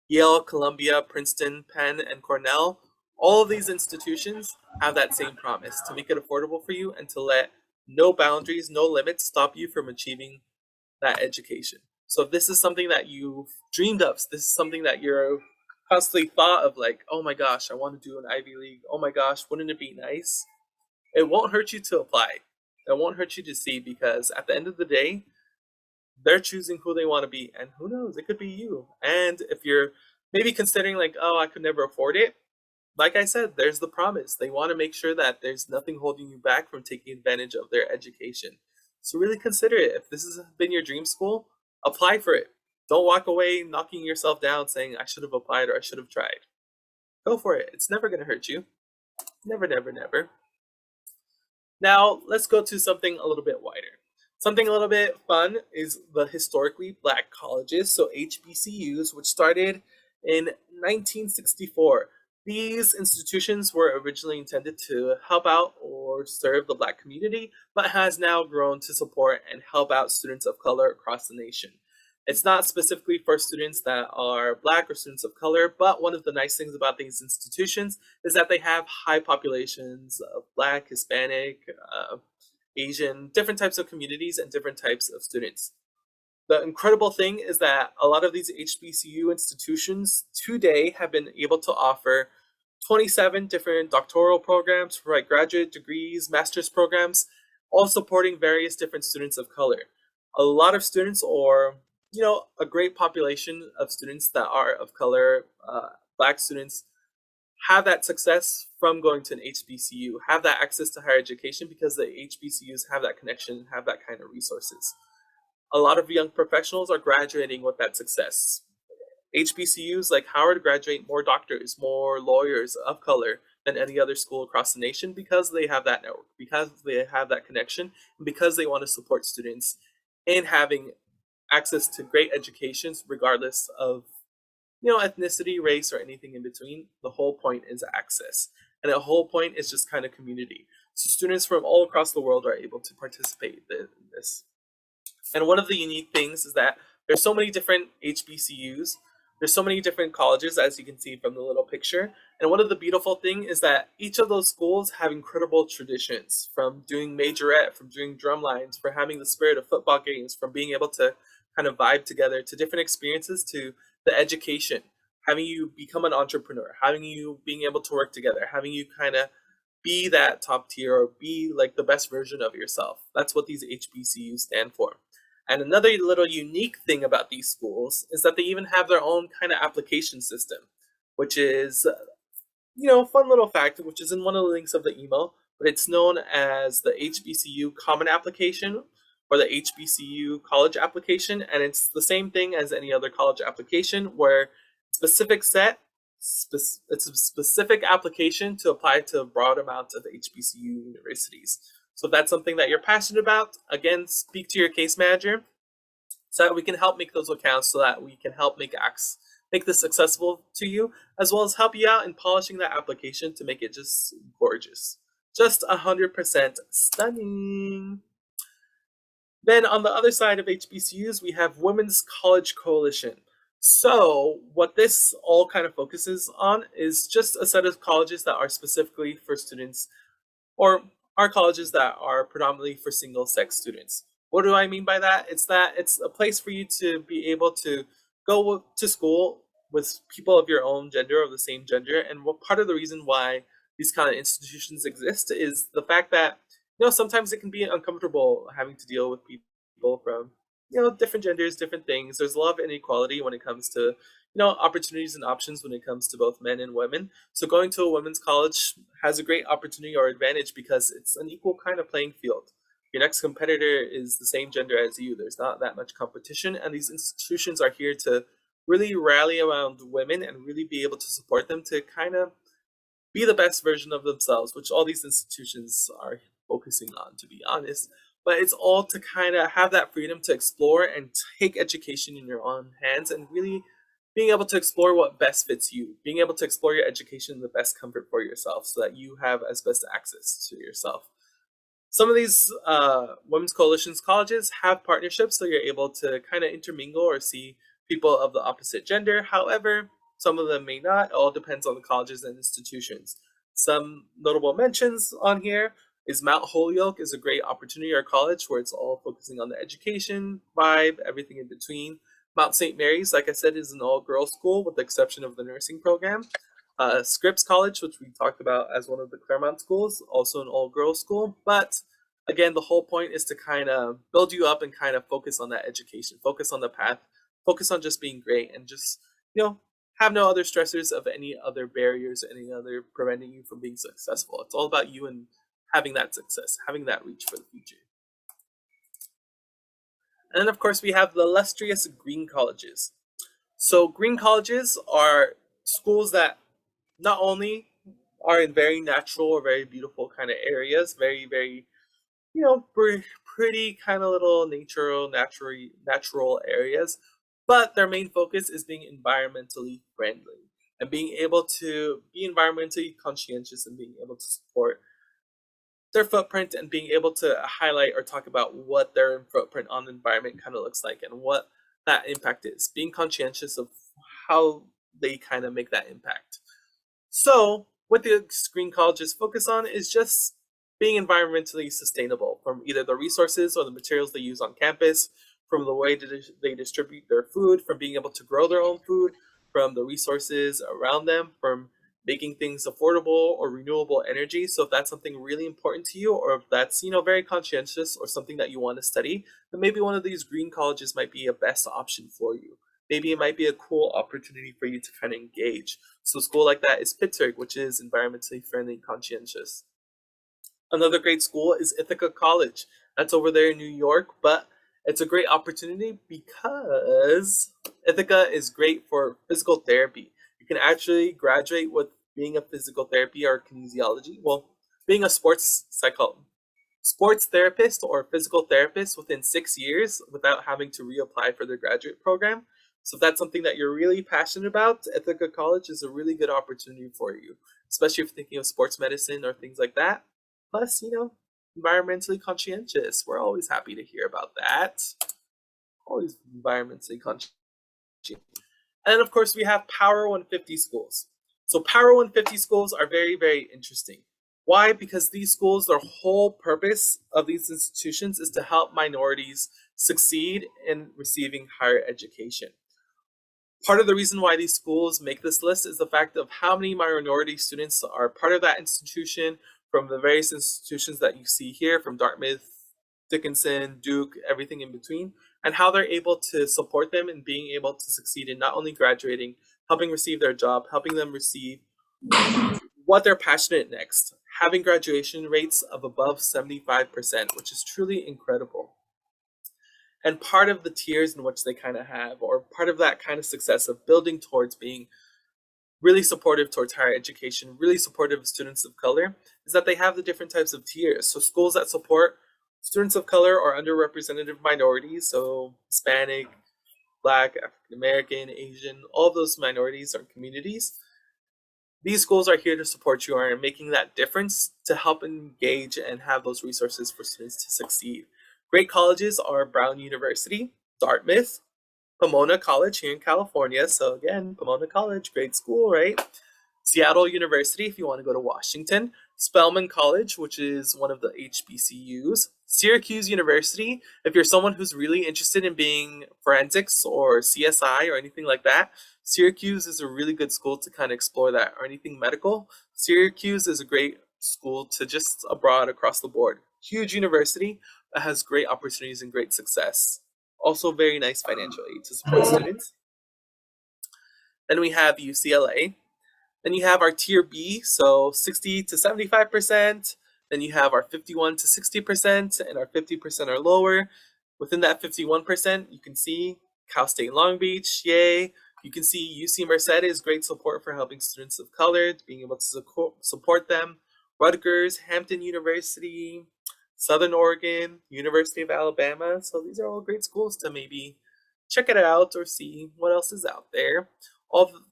Yale, Columbia, Princeton, Penn, and Cornell. All of these institutions have that same promise to make it affordable for you and to let no boundaries, no limits stop you from achieving that education. So if this is something that you've dreamed of, this is something that you're constantly thought of, like, oh my gosh, I want to do an Ivy League. Oh my gosh, wouldn't it be nice? It won't hurt you to apply. It won't hurt you to see, because at the end of the day, they're choosing who they want to be, and who knows, it could be you. And if you're maybe considering like, oh, I could never afford it, like I said, there's the promise. They want to make sure that there's nothing holding you back from taking advantage of their education. So really consider it. If this has been your dream school, apply for it. Don't walk away knocking yourself down saying, I should have applied or I should have tried. Go for it. It's never going to hurt you. Never, never, never. Now, let's go to something a little bit wider. Something a little bit fun is the historically black colleges, so HBCUs, which started in 1964. These institutions were originally intended to help out or serve the black community, but has now grown to support and help out students of color across the nation. It's not specifically for students that are black or students of color, but one of the nice things about these institutions is that they have high populations of black, Hispanic, Asian, different types of communities and different types of students. The incredible thing is that a lot of these HBCU institutions today have been able to offer 27 different doctoral programs, right, graduate degrees, master's programs, all supporting various different students of color. A lot of students, or a great population of students that are of color, black students, have that success from going to an HBCU, have that access to higher education because the HBCUs have that connection, have that kind of resources. A lot of young professionals are graduating with that success. HBCUs like Howard graduate more doctors, more lawyers of color than any other school across the nation because they have that network, because they have that connection, and because they want to support students in having access to great educations regardless of ethnicity, race, or anything in between. The whole point is access. And the whole point is just kind of community. So students from all across the world are able to participate in this. And one of the unique things is that there's so many different HBCUs. There's so many different colleges, as you can see from the little picture. And one of the beautiful thing is that each of those schools have incredible traditions, from doing majorette, from doing drum lines, for having the spirit of football games, from being able to kind of vibe together, to different experiences, to the education, having you become an entrepreneur, having you being able to work together, having you kind of be that top tier or be like the best version of yourself. That's what these HBCUs stand for. And another little unique thing about these schools is that they even have their own kind of application system, which is, fun little fact, which is in one of the links of the email, but it's known as the HBCU Common Application or the HBCU College Application, and it's the same thing as any other college application, where specific set, it's a specific application to apply to a broad amount of HBCU universities. So if that's something that you're passionate about, again, speak to your case manager so that we can help make those accounts, so that we can help make this accessible to you, as well as help you out in polishing that application to make it just gorgeous. Just 100% stunning. Then on the other side of HBCUs, we have Women's College Coalition. So what this all kind of focuses on is just a set of colleges that are specifically for students, or are colleges that are predominantly for single sex students. What do I mean by that? It's that it's a place for you to be able to go to school with people of your own gender, of the same gender. And what part of the reason why these kind of institutions exist is the fact that, sometimes it can be uncomfortable having to deal with people from, different genders, different things. There's a lot of inequality when it comes to, opportunities and options when it comes to both men and women. So going to a women's college has a great opportunity or advantage because it's an equal kind of playing field. Your next competitor is the same gender as you. There's not that much competition, and these institutions are here to really rally around women and really be able to support them to kind of be the best version of themselves, which all these institutions are focusing on, to be honest. But it's all to kind of have that freedom to explore and take education in your own hands, and really being able to explore what best fits you, being able to explore your education in the best comfort for yourself so that you have as best access to yourself. Some of these women's coalitions colleges have partnerships, so you're able to kind of intermingle or see people of the opposite gender. However, some of them may not. It all depends on the colleges and institutions. Some notable mentions on here is Mount Holyoke is a great opportunity or college where it's all focusing on the education vibe, everything in between. Mount St. Mary's, like I said, is an all-girls school with the exception of the nursing program. Scripps College, which we talked about as one of the Claremont schools, also an all-girls school. But again, the whole point is to kind of build you up and kind of focus on that education, focus on the path, focus on just being great, and just, have no other stressors of any other barriers, any other preventing you from being successful. It's all about you and having that success, having that reach for the future. And then, of course, we have the illustrious green colleges. So, green colleges are schools that not only are in very natural or very beautiful kind of areas, very, very, pretty kind of little natural areas, but their main focus is being environmentally friendly and being able to be environmentally conscientious and being able to support their footprint and being able to highlight or talk about what their footprint on the environment kind of looks like and what that impact is, being conscientious of how they kind of make that impact. So, what the green colleges focus on is just being environmentally sustainable from either the resources or the materials they use on campus, from the way they distribute their food, from being able to grow their own food, from the resources around them, from making things affordable or renewable energy. So if that's something really important to you, or if that's, very conscientious or something that you want to study, then maybe one of these green colleges might be a best option for you. Maybe it might be a cool opportunity for you to kind of engage. So a school like that is Pittsburgh, which is environmentally friendly and conscientious. Another great school is Ithaca College. That's over there in New York, but it's a great opportunity because Ithaca is great for physical therapy. You can actually graduate with being a physical therapy or kinesiology. Well, being a sports therapist or physical therapist within 6 years without having to reapply for their graduate program. So if that's something that you're really passionate about, Ithaca College is a really good opportunity for you, especially if you're thinking of sports medicine or things like that. Plus, environmentally conscientious. We're always happy to hear about that. Always environmentally conscientious. And then, of course, we have Power 150 schools. So Power 150 schools are very, very interesting. Why? Because these schools, their whole purpose of these institutions is to help minorities succeed in receiving higher education. Part of the reason why these schools make this list is the fact of how many minority students are part of that institution, from the various institutions that you see here, from Dartmouth, Dickinson, Duke, everything in between. and how they're able to support them in being able to succeed in not only graduating, helping receive their job, helping them receive what they're passionate next, having graduation rates of above 75%, which is truly incredible. And part of the tiers in which they kind of have, or part of that kind of success of building towards being really supportive towards higher education, really supportive of students of color, is that they have the different types of tiers. So schools that support students of color or underrepresented minorities, so Hispanic, Black, African American, Asian, all those minorities or communities. These schools are here to support you and are making that difference to help engage and have those resources for students to succeed. Great colleges are Brown University, Dartmouth, Pomona College here in California. So again, Pomona College, great school, right? Seattle University, if you want to go to Washington. Spelman College, which is one of the HBCUs. Syracuse University, if you're someone who's really interested in being forensics or CSI or anything like that, Syracuse is a really good school to kind of explore that, or anything medical. Syracuse is a great school to just abroad across the board. Huge university that has great opportunities and great success. Also, very nice financial aid to support students. Then we have UCLA. Then you have our tier B, so 60 to 75%. Then you have our 51 to 60%, and our 50% or lower. Within that 51%, you can see Cal State Long Beach, yay. You can see UC Merced is great support for helping students of color, being able to support them. Rutgers, Hampton University, Southern Oregon, University of Alabama. So these are all great schools to maybe check it out or see what else is out there.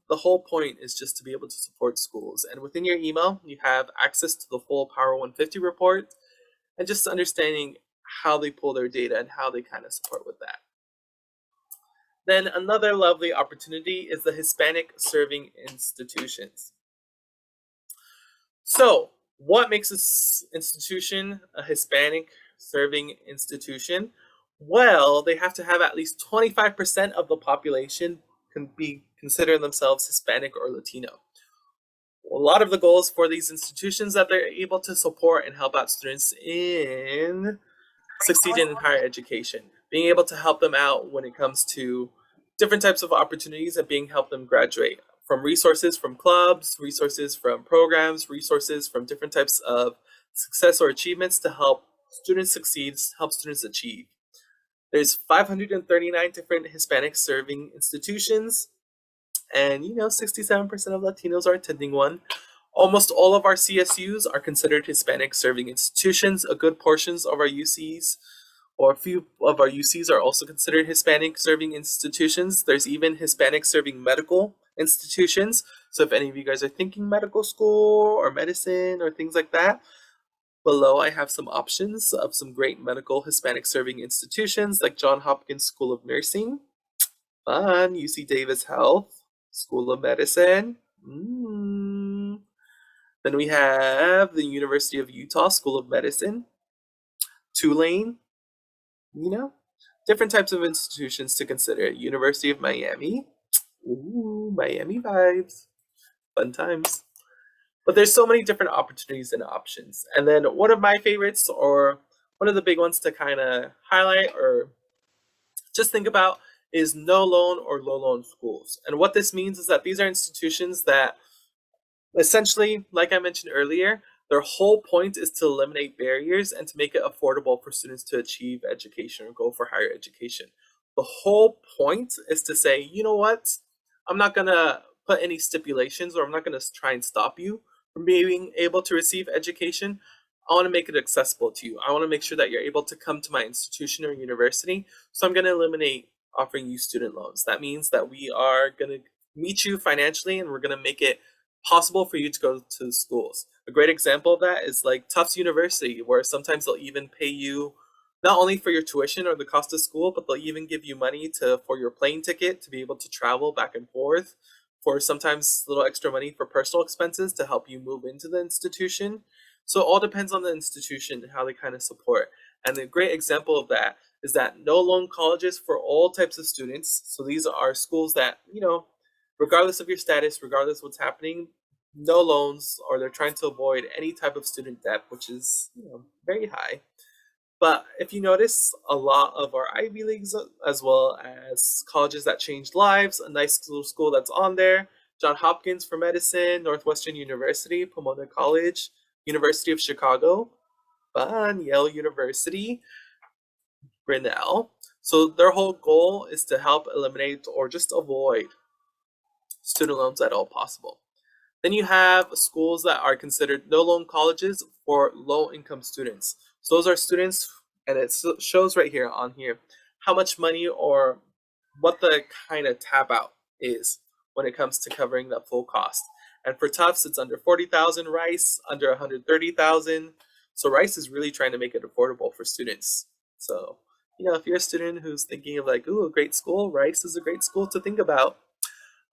The whole point is just to be able to support schools. And within your email, you have access to the full Power 150 report and just understanding how they pull their data and how they kind of support with that. Then another lovely opportunity is the Hispanic serving institutions. So, what makes this institution a Hispanic serving institution? Well, they have to have at least 25% of the population can be consider themselves Hispanic or Latino. A lot of the goals for these institutions that they're able to support and help out students in succeeding in higher education, being able to help them out when it comes to different types of opportunities and being help them graduate from resources from clubs, resources from programs, resources from different types of success or achievements to help students succeed, help students achieve. There's 539 different Hispanic serving institutions, and 67% of Latinos are attending one. Almost all of our CSUs are considered Hispanic serving institutions. A good portions of our UCs, or a few of our UCs, are also considered Hispanic serving institutions. There's even Hispanic serving medical institutions. So if any of you guys are thinking medical school or medicine or things like that, below I have some options of some great medical Hispanic serving institutions like Johns Hopkins School of Nursing, fun, UC Davis Health, School of Medicine. Then we have the University of Utah School of Medicine, Tulane, different types of institutions to consider. University of Miami, ooh, Miami vibes, fun times. But there's so many different opportunities and options. And then one of my favorites, or one of the big ones to kind of highlight or just think about, is no loan or low loan schools. And what this means is that these are institutions that essentially, like I mentioned earlier, their whole point is to eliminate barriers and to make it affordable for students to achieve education or go for higher education. The whole point is to say, you know what? I'm not going to put any stipulations, or I'm not going to try and stop you from being able to receive education. I want to make it accessible to you. I want to make sure that you're able to come to my institution or university. So I'm going to eliminate offering you student loans. That means that we are going to meet you financially, and we're going to make it possible for you to go to schools. A great example of that is like Tufts University, where sometimes they'll even pay you not only for your tuition or the cost of school, but they'll even give you money for your plane ticket to be able to travel back and forth, for sometimes a little extra money for personal expenses to help you move into the institution. So it all depends on the institution and how they kind of support. And a great example of that is that no loan colleges for all types of students. So these are schools that, regardless of your status, regardless of what's happening, no loans, or they're trying to avoid any type of student debt, which is very high. But if you notice, a lot of our Ivy Leagues, as well as colleges that changed lives, a nice little school that's on there, John Hopkins for medicine, Northwestern University, Pomona College, University of Chicago, fun, Yale University, Grinnell. So their whole goal is to help eliminate or just avoid student loans at all possible. Then you have schools that are considered no loan colleges for low income students. So those are students, and it shows right here on here how much money or what the kind of tap out is when it comes to covering the full cost. And for Tufts, it's under 40,000. Rice under 130,000. So Rice is really trying to make it affordable for students. So if you're a student who's thinking of like, ooh, a great school, Rice is a great school to think about.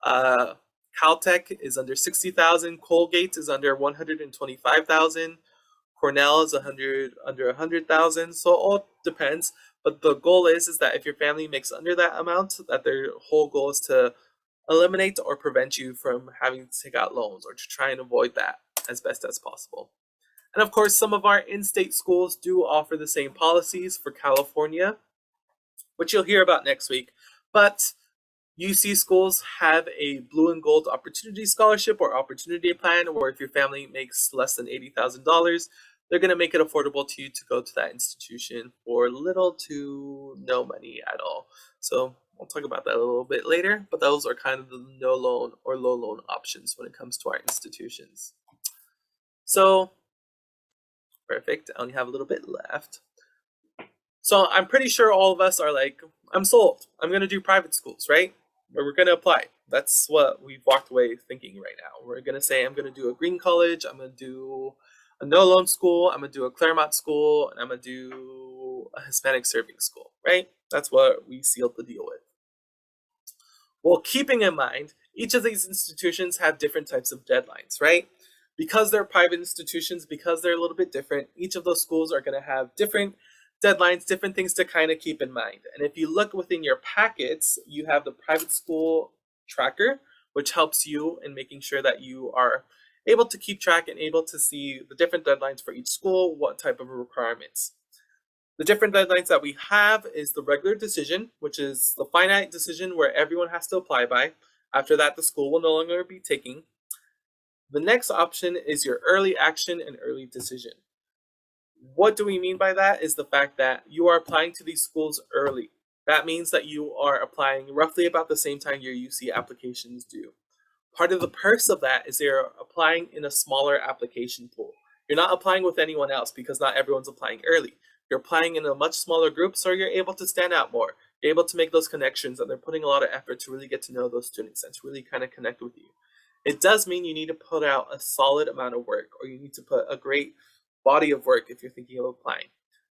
Uh, Caltech is under 60,000. Colgate is under 125,000. Cornell is under 100,000. So it all depends. But the goal is that if your family makes under that amount, that their whole goal is to eliminate or prevent you from having to take out loans or to try and avoid that as best as possible. And of course, some of our in-state schools do offer the same policies for California, which you'll hear about next week. But UC schools have a blue and gold opportunity scholarship or opportunity plan, where if your family makes less than $80,000, they're going to make it affordable to you to go to that institution for little to no money at all. So we'll talk about that a little bit later, but those are kind of the no loan or low loan options when it comes to our institutions. So, perfect. I only have a little bit left. So I'm pretty sure all of us are like, I'm sold. I'm going to do private schools, right? We're going to apply. That's what we've walked away thinking right now. We're going to say, I'm going to do a green college. I'm going to do a no loan school. I'm going to do a Claremont school. And I'm going to do a Hispanic serving school, right? That's what we sealed the deal with. Well, keeping in mind, each of these institutions have different types of deadlines, right? Because they're private institutions, because they're a little bit different, each of those schools are going to have different deadlines, different things to kind of keep in mind. And if you look within your packets, you have the private school tracker, which helps you in making sure that you are able to keep track and able to see the different deadlines for each school, what type of requirements. The different deadlines that we have is the regular decision, which is the finite decision where everyone has to apply by. After that, the school will no longer be taking. The next option is your early action and early decision. What do we mean by that is the fact that you are applying to these schools early. That means that you are applying roughly about the same time your UC applications do. Part of the perks of that is they're applying in a smaller application pool. You're not applying with anyone else because not everyone's applying early. You're applying in a much smaller group, so you're able to stand out more. You're able to make those connections, and they're putting a lot of effort to really get to know those students and to really kind of connect with you. It does mean you need to put out a solid amount of work, or you need to put a great body of work if you're thinking of applying.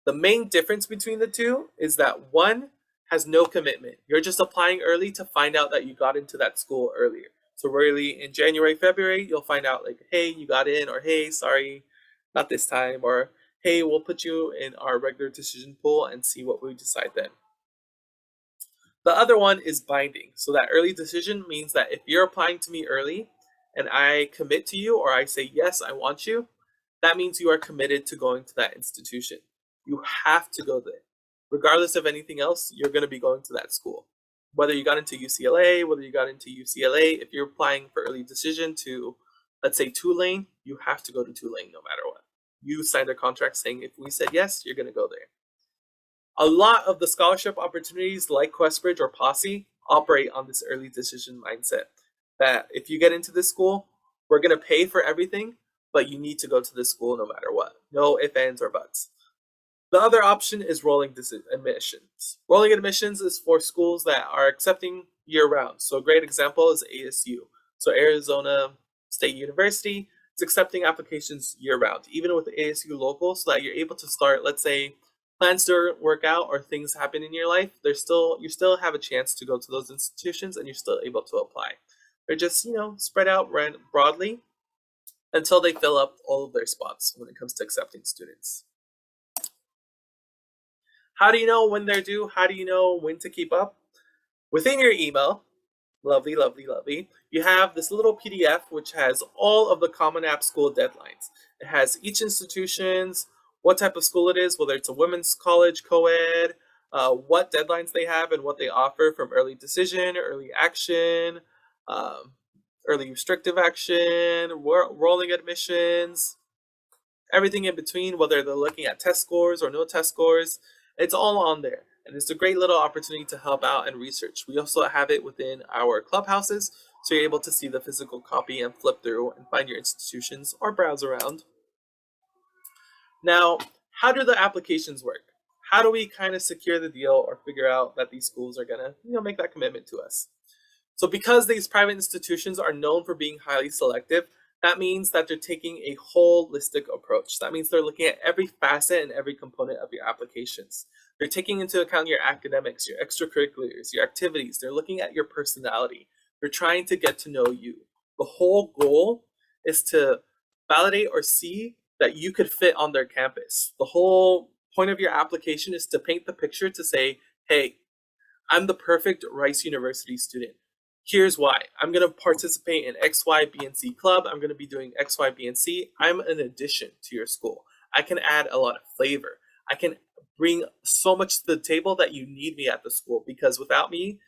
The main difference between the two is that one has no commitment. You're just applying early to find out that you got into that school earlier. So really in January, February, you'll find out like, hey, you got in, or hey, sorry, not this time, or hey, we'll put you in our regular decision pool and see what we decide then. The other one is binding. So that early decision means that if you're applying to me early and I commit to you, or I say, yes, I want you, that means you are committed to going to that institution. You have to go there. Regardless of anything else, you're going to be going to that school. Whether you got into UCLA, whether you got into UCLA, if you're applying for early decision to, let's say, Tulane, you have to go to Tulane no matter what. You signed a contract saying if we said yes, you're going to go there. A lot of the scholarship opportunities like Questbridge or Posse operate on this early decision mindset. That if you get into this school, we're going to pay for everything, but you need to go to this school no matter what. No ifs, ands, or buts. The other option is rolling admissions. Rolling admissions is for schools that are accepting year-round. So a great example is ASU. So Arizona State University is accepting applications year-round, even with ASU local, so that you're able to start, let's say, plans don't work out or things happen in your life, you still have a chance to go to those institutions and you're still able to apply. They're just, spread out broadly until they fill up all of their spots when it comes to accepting students. How do you know when they're due? How do you know when to keep up? Within your email, lovely, lovely, lovely, you have this little PDF which has all of the Common App school deadlines. It has each institution's what type of school it is, whether it's a women's college, co-ed, what deadlines they have and what they offer, from early decision, early action, um, early restrictive action, rolling admissions, everything in between, whether they're looking at test scores or no test scores. It's all on there. And it's a great little opportunity to help out and research. We also have it within our clubhouses, so you're able to see the physical copy and flip through and find your institutions or browse around. Now, how do the applications work? How do we kind of secure the deal or figure out that these schools are going to, make that commitment to us? So because these private institutions are known for being highly selective, that means that they're taking a holistic approach. That means they're looking at every facet and every component of your applications. They're taking into account your academics, your extracurriculars, your activities. They're looking at your personality. They're trying to get to know you. The whole goal is to validate or see that you could fit on their campus. The whole point of your application is to paint the picture to say, hey, I'm the perfect Rice University student. Here's why. I'm going to participate in X, Y, B, and C club. I'm going to be doing X, Y, B, and C. I'm an addition to your school. I can add a lot of flavor. I can bring so much to the table that you need me at the school, because without me,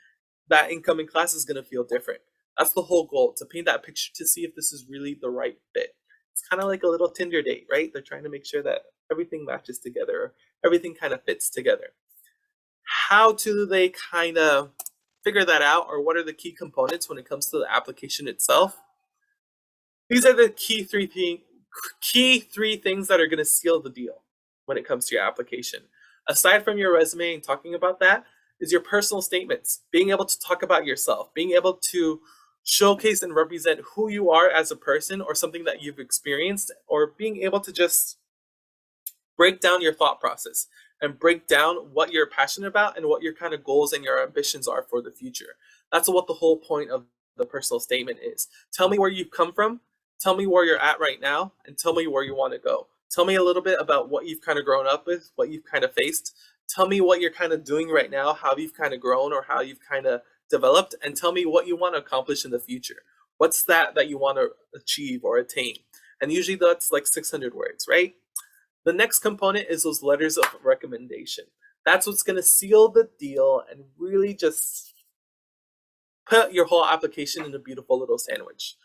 that incoming class is going to feel different. That's the whole goal, to paint that picture to see if this is really the right fit. It's kind of like a little Tinder date, right? They're trying to make sure that everything matches together, everything kind of fits together. How do they kind of figure that out, or what are the key components when it comes to the application itself? These are the key three things that are going to seal the deal when it comes to your application. Aside from your resume and talking about that, is your personal statements, being able to talk about yourself, being able to showcase and represent who you are as a person or something that you've experienced, or being able to just break down your thought process and break down what you're passionate about and what your kind of goals and your ambitions are for the future. That's what the whole point of the personal statement is. Tell me where you've come from, tell me where you're at right now, and tell me where you want to go. Tell me a little bit about what you've kind of grown up with, what you've kind of faced. Tell me what you're kind of doing right now, how you've kind of grown or how you've kind of developed, and tell me what you want to accomplish in the future. What's that you want to achieve or attain? And usually that's like 600 words, right? The next component is those letters of recommendation. That's what's going to seal the deal and really just put your whole application in a beautiful little sandwich.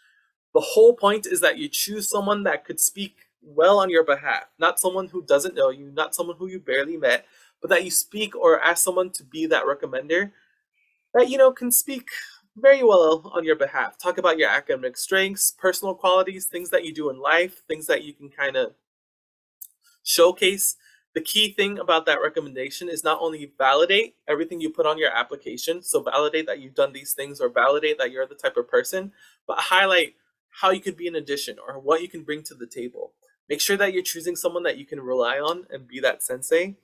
The whole point is that you choose someone that could speak well on your behalf, not someone who doesn't know you, not someone who you barely met, but that you speak or ask someone to be that recommender that can speak very well on your behalf. Talk about your academic strengths, personal qualities, things that you do in life, things that you can kind of showcase. The key thing about that recommendation is not only validate everything you put on your application, so validate that you've done these things or validate that you're the type of person, but highlight how you could be an addition or what you can bring to the table. Make sure that you're choosing someone that you can rely on and be that sensei,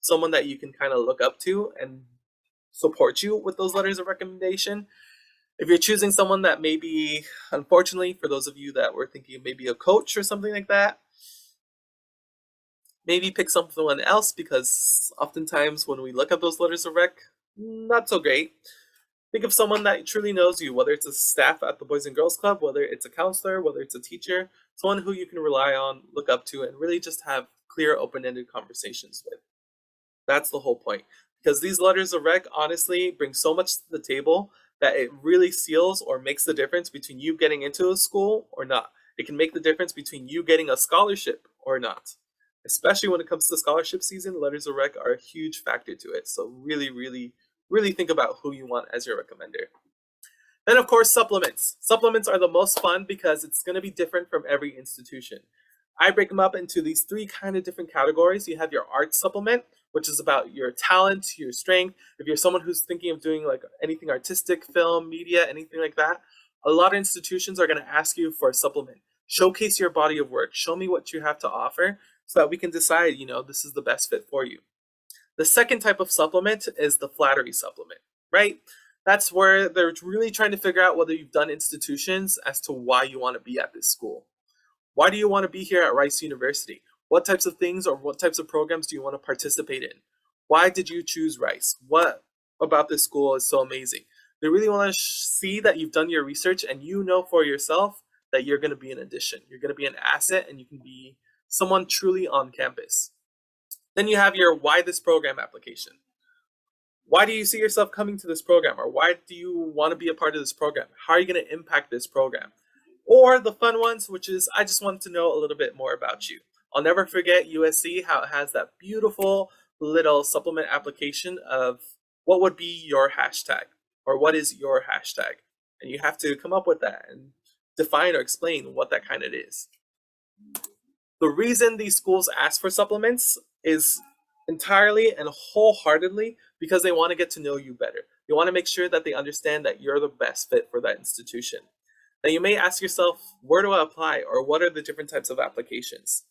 someone that you can kind of look up to and support you with those letters of recommendation. If you're choosing someone that maybe, unfortunately, for those of you that were thinking maybe a coach or something like that, maybe pick someone else, because oftentimes when we look at those letters of rec, not so great. Think of someone that truly knows you, whether it's a staff at the Boys and Girls Club, whether it's a counselor, whether it's a teacher, someone who you can rely on, look up to, and really just have clear, open-ended conversations with. That's the whole point. Because these letters of rec honestly bring so much to the table that it really seals or makes the difference between you getting into a school or not. It can make the difference between you getting a scholarship or not. Especially when it comes to scholarship season, letters of rec are a huge factor to it. So really, really, really think about who you want as your recommender. Then, of course, supplements. Supplements are the most fun because it's going to be different from every institution. I break them up into these three kind of different categories. You have your art supplement, which is about your talent, your strength. If you're someone who's thinking of doing like anything artistic, film, media, anything like that, a lot of institutions are going to ask you for a supplement. Showcase your body of work. Show me what you have to offer so that we can decide, this is the best fit for you. The second type of supplement is the flattery supplement, right? That's where they're really trying to figure out whether you've done institutions as to why you want to be at this school. Why do you want to be here at Rice University? What types of things or what types of programs do you want to participate in? Why did you choose Rice? What about this school is so amazing? They really want to see that you've done your research and you know for yourself that you're going to be an addition. You're going to be an asset and you can be someone truly on campus. Then you have your why this program application. Why do you see yourself coming to this program? Or why do you want to be a part of this program? How are you going to impact this program? Or the fun ones, which is I just want to know a little bit more about you. I'll never forget USC, how it has that beautiful little supplement application of what would be your hashtag or what is your hashtag. And you have to come up with that and define or explain what that kind of is. The reason these schools ask for supplements is entirely and wholeheartedly because they want to get to know you better. They want to make sure that they understand that you're the best fit for that institution. Now, you may ask yourself, where do I apply, or what are the different types of applications?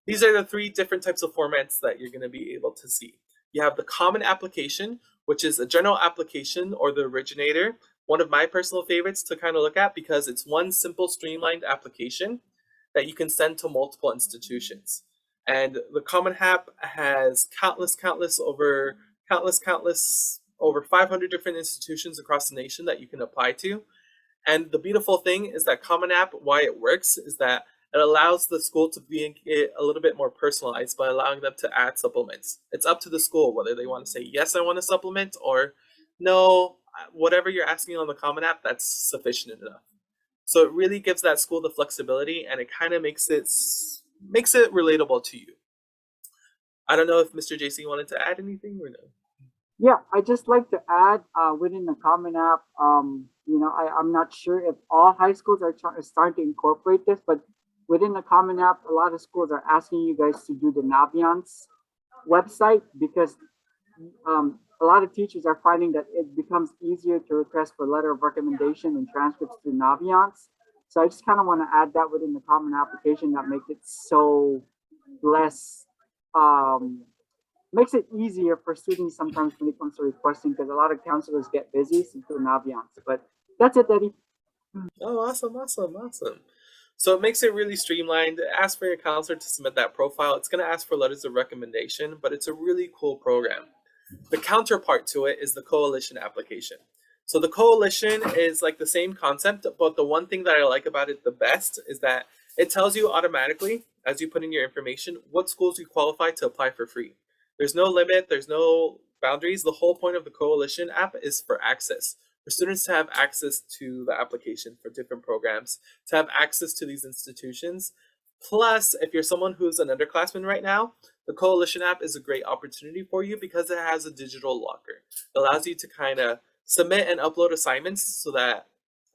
These are the three different types of formats that you're going to be able to see. You have the common application, which is a general application or the originator. One of my personal favorites to kind of look at because it's one simple streamlined application that you can send to multiple institutions. And the Common App has countless over 500 different institutions across the nation that you can apply to. And the beautiful thing is that Common App, why it works, is that it allows the school to be a little bit more personalized by allowing them to add supplements. It's up to the school whether they want to say, yes, I want a supplement, or no, whatever you're asking on the Common App, that's sufficient enough. So it really gives that school the flexibility, and it kind of makes it relatable to you. I don't know if Mr. JC wanted to add anything or no. Yeah, I just like to add within the Common App. I'm not sure if all high schools are starting to incorporate this, but within the Common App, a lot of schools are asking you guys to do the Naviance website because a lot of teachers are finding that it becomes easier to request for letter of recommendation and transcripts through Naviance. So I just kind of want to add that within the Common Application that makes it so less makes it easier for students sometimes when it comes to requesting because a lot of counselors get busy through Naviance. But that's it, Eddie. Oh, awesome. So it makes it really streamlined. Ask for your counselor to submit that profile. It's going to ask for letters of recommendation, but it's a really cool program. The counterpart to it is the coalition application. So the coalition is like the same concept, but the one thing that I like about it the best is that it tells you automatically, as you put in your information, what schools you qualify to apply for free. There's no limit, there's no boundaries. The whole point of the coalition app is for access, for students to have access to the application for different programs, to have access to these institutions. Plus, if you're someone who's an underclassman right now, the Coalition app is a great opportunity for you because it has a digital locker. It allows you to kind of submit and upload assignments so that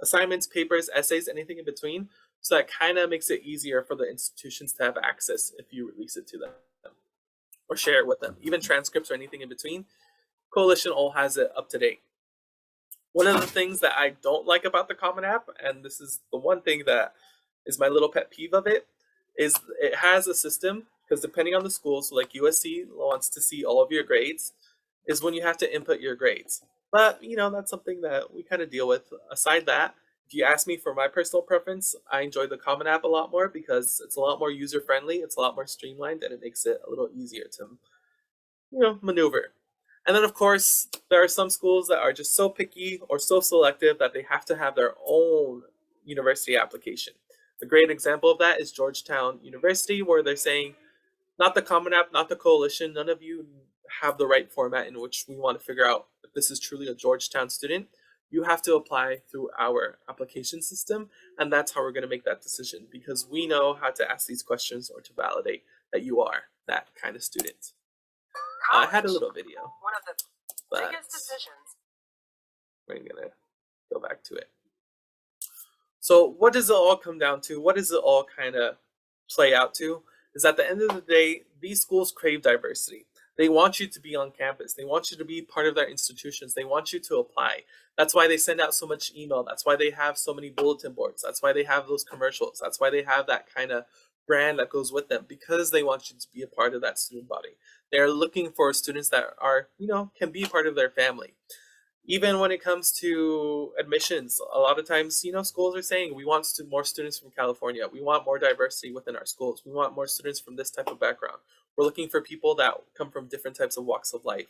assignments, papers, essays, anything in between. So that kind of makes it easier for the institutions to have access if you release it to them or share it with them. Even transcripts or anything in between, Coalition all has it up to date. One of the things that I don't like about the Common App, and this is the one thing that is my little pet peeve of it, is it has a system, because depending on the school, so like USC wants to see all of your grades, is when you have to input your grades. But, that's something that we kind of deal with. Aside that, if you ask me for my personal preference, I enjoy the Common App a lot more because it's a lot more user-friendly, it's a lot more streamlined, and it makes it a little easier to, maneuver. And then, of course, there are some schools that are just so picky or so selective that they have to have their own university application. A great example of that is Georgetown University, where they're saying, not the Common App, not the Coalition, none of you have the right format in which we want to figure out if this is truly a Georgetown student. You have to apply through our application system, and that's how we're going to make that decision because we know how to ask these questions or to validate that you are that kind of student. I had a little video, one of the biggest decisions. We're going to go back to it. So what does it all come down to? What does it all kind of play out to? Is at the end of the day, these schools crave diversity. They want you to be on campus. They want you to be part of their institutions. They want you to apply. That's why they send out so much email. That's why they have so many bulletin boards. That's why they have those commercials. That's why they have that kind of brand that goes with them, because they want you to be a part of that student body. They're looking for students that are, can be part of their family. Even when it comes to admissions, a lot of times, schools are saying we want more students from California. We want more diversity within our schools. We want more students from this type of background. We're looking for people that come from different types of walks of life.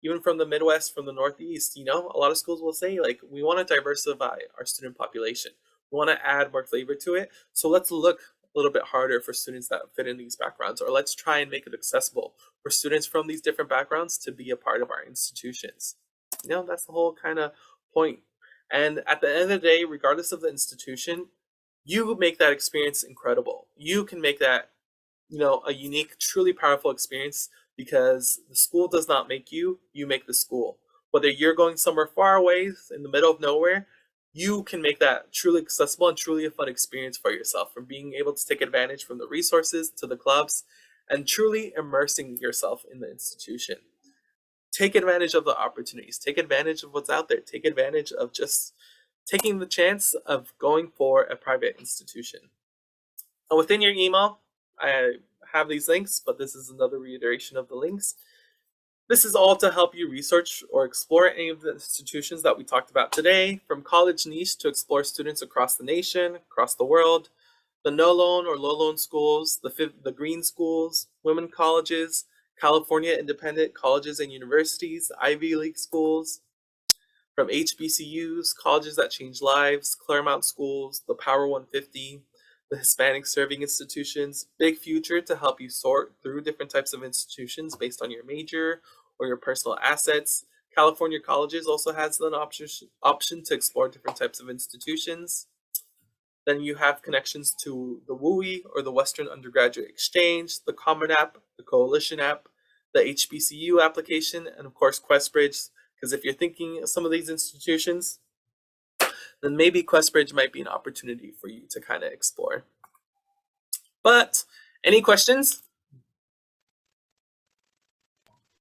Even from the Midwest, from the Northeast, a lot of schools will say, like, we want to diversify our student population. We want to add more flavor to it. So let's look little bit harder for students that fit in these backgrounds, or let's try and make it accessible for students from these different backgrounds to be a part of our institutions. That's the whole kind of point. And at the end of the day, regardless of the institution, you make that experience incredible. You can make that, a unique, truly powerful experience because the school does not make you, you make the school. Whether you're going somewhere far away in the middle of nowhere, you can make that truly accessible and truly a fun experience for yourself, from being able to take advantage from the resources to the clubs and truly immersing yourself in the institution. Take advantage of the opportunities, take advantage of what's out there, take advantage of just taking the chance of going for a private institution. And within your email, I have these links, but this is another reiteration of the links. This is all to help you research or explore any of the institutions that we talked about today, from college niche to explore students across the nation, across the world, the no loan or low loan schools, the green schools, women colleges, California independent colleges and universities, Ivy League schools, from HBCUs, colleges that change lives, Claremont schools, the Power 150, the Hispanic serving institutions, big future to help you sort through different types of institutions based on your major or your personal assets. California Colleges also has an option to explore different types of institutions. Then you have connections to the WUI or the Western Undergraduate Exchange, the Common App, the Coalition App, the HBCU application, and of course QuestBridge. Because if you're thinking of some of these institutions, then maybe QuestBridge might be an opportunity for you to kind of explore. But any questions?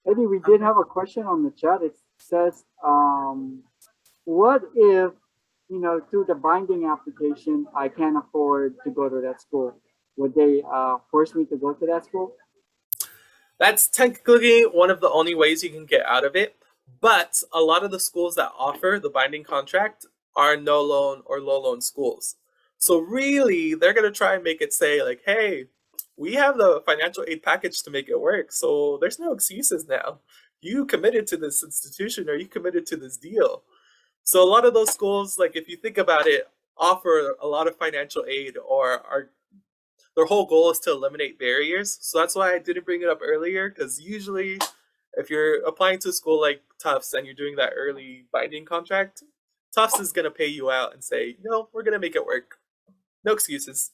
Eddie, we did have a question on the chat. It says, what if, through the binding application, I can't afford to go to that school? Would they force me to go to that school? That's technically one of the only ways you can get out of it. But a lot of the schools that offer the binding contract are no loan or low loan schools. So really, they're going to try and make it say, like, hey, we have the financial aid package to make it work. So there's no excuses now. You committed to this institution or you committed to this deal. So a lot of those schools, like if you think about it, offer a lot of financial aid or are their whole goal is to eliminate barriers. So that's why I didn't bring it up earlier, because usually if you're applying to a school like Tufts and you're doing that early binding contract, Tufts is going to pay you out and say, no, we're going to make it work. No excuses.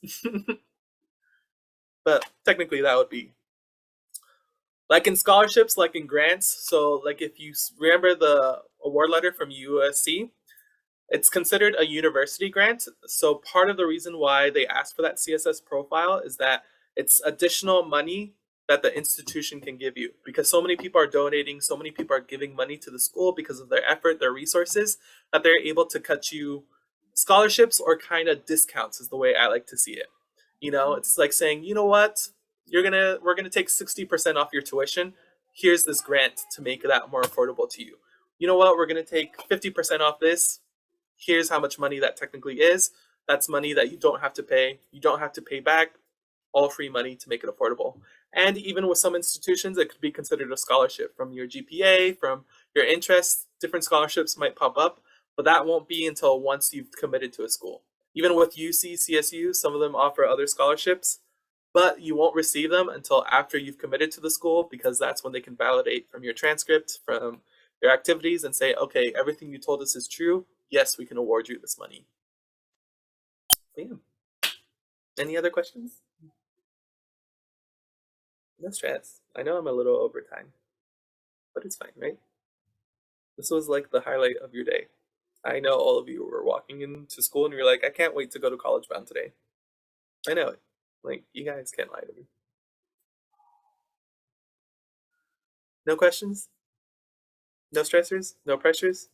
But technically that would be like in scholarships, like in grants. So like if you remember the award letter from USC, it's considered a university grant. So part of the reason why they ask for that CSS profile is that it's additional money that the institution can give you, because so many people are donating, so many people are giving money to the school because of their effort, their resources, that they're able to cut you scholarships or kind of discounts is the way I like to see it. It's like saying, you know what, we're gonna take 60% off your tuition. Here's this grant to make that more affordable to you. You know what, we're gonna take 50% off this. Here's how much money that technically is. That's money that you don't have to pay. You don't have to pay back. All free money to make it affordable. And even with some institutions, it could be considered a scholarship from your GPA, from your interests. Different scholarships might pop up, but that won't be until once you've committed to a school. Even with UC, CSU, some of them offer other scholarships, but you won't receive them until after you've committed to the school, because that's when they can validate from your transcript, from your activities, and say, okay, everything you told us is true. Yes, we can award you this money. Yeah. Any other questions? No stress. I know I'm a little over time, but it's fine, right? This was like the highlight of your day. I know all of you were walking into school and you're like, I can't wait to go to College Bound today. I know it. Like, you guys can't lie to me. No questions? No stressors? No pressures?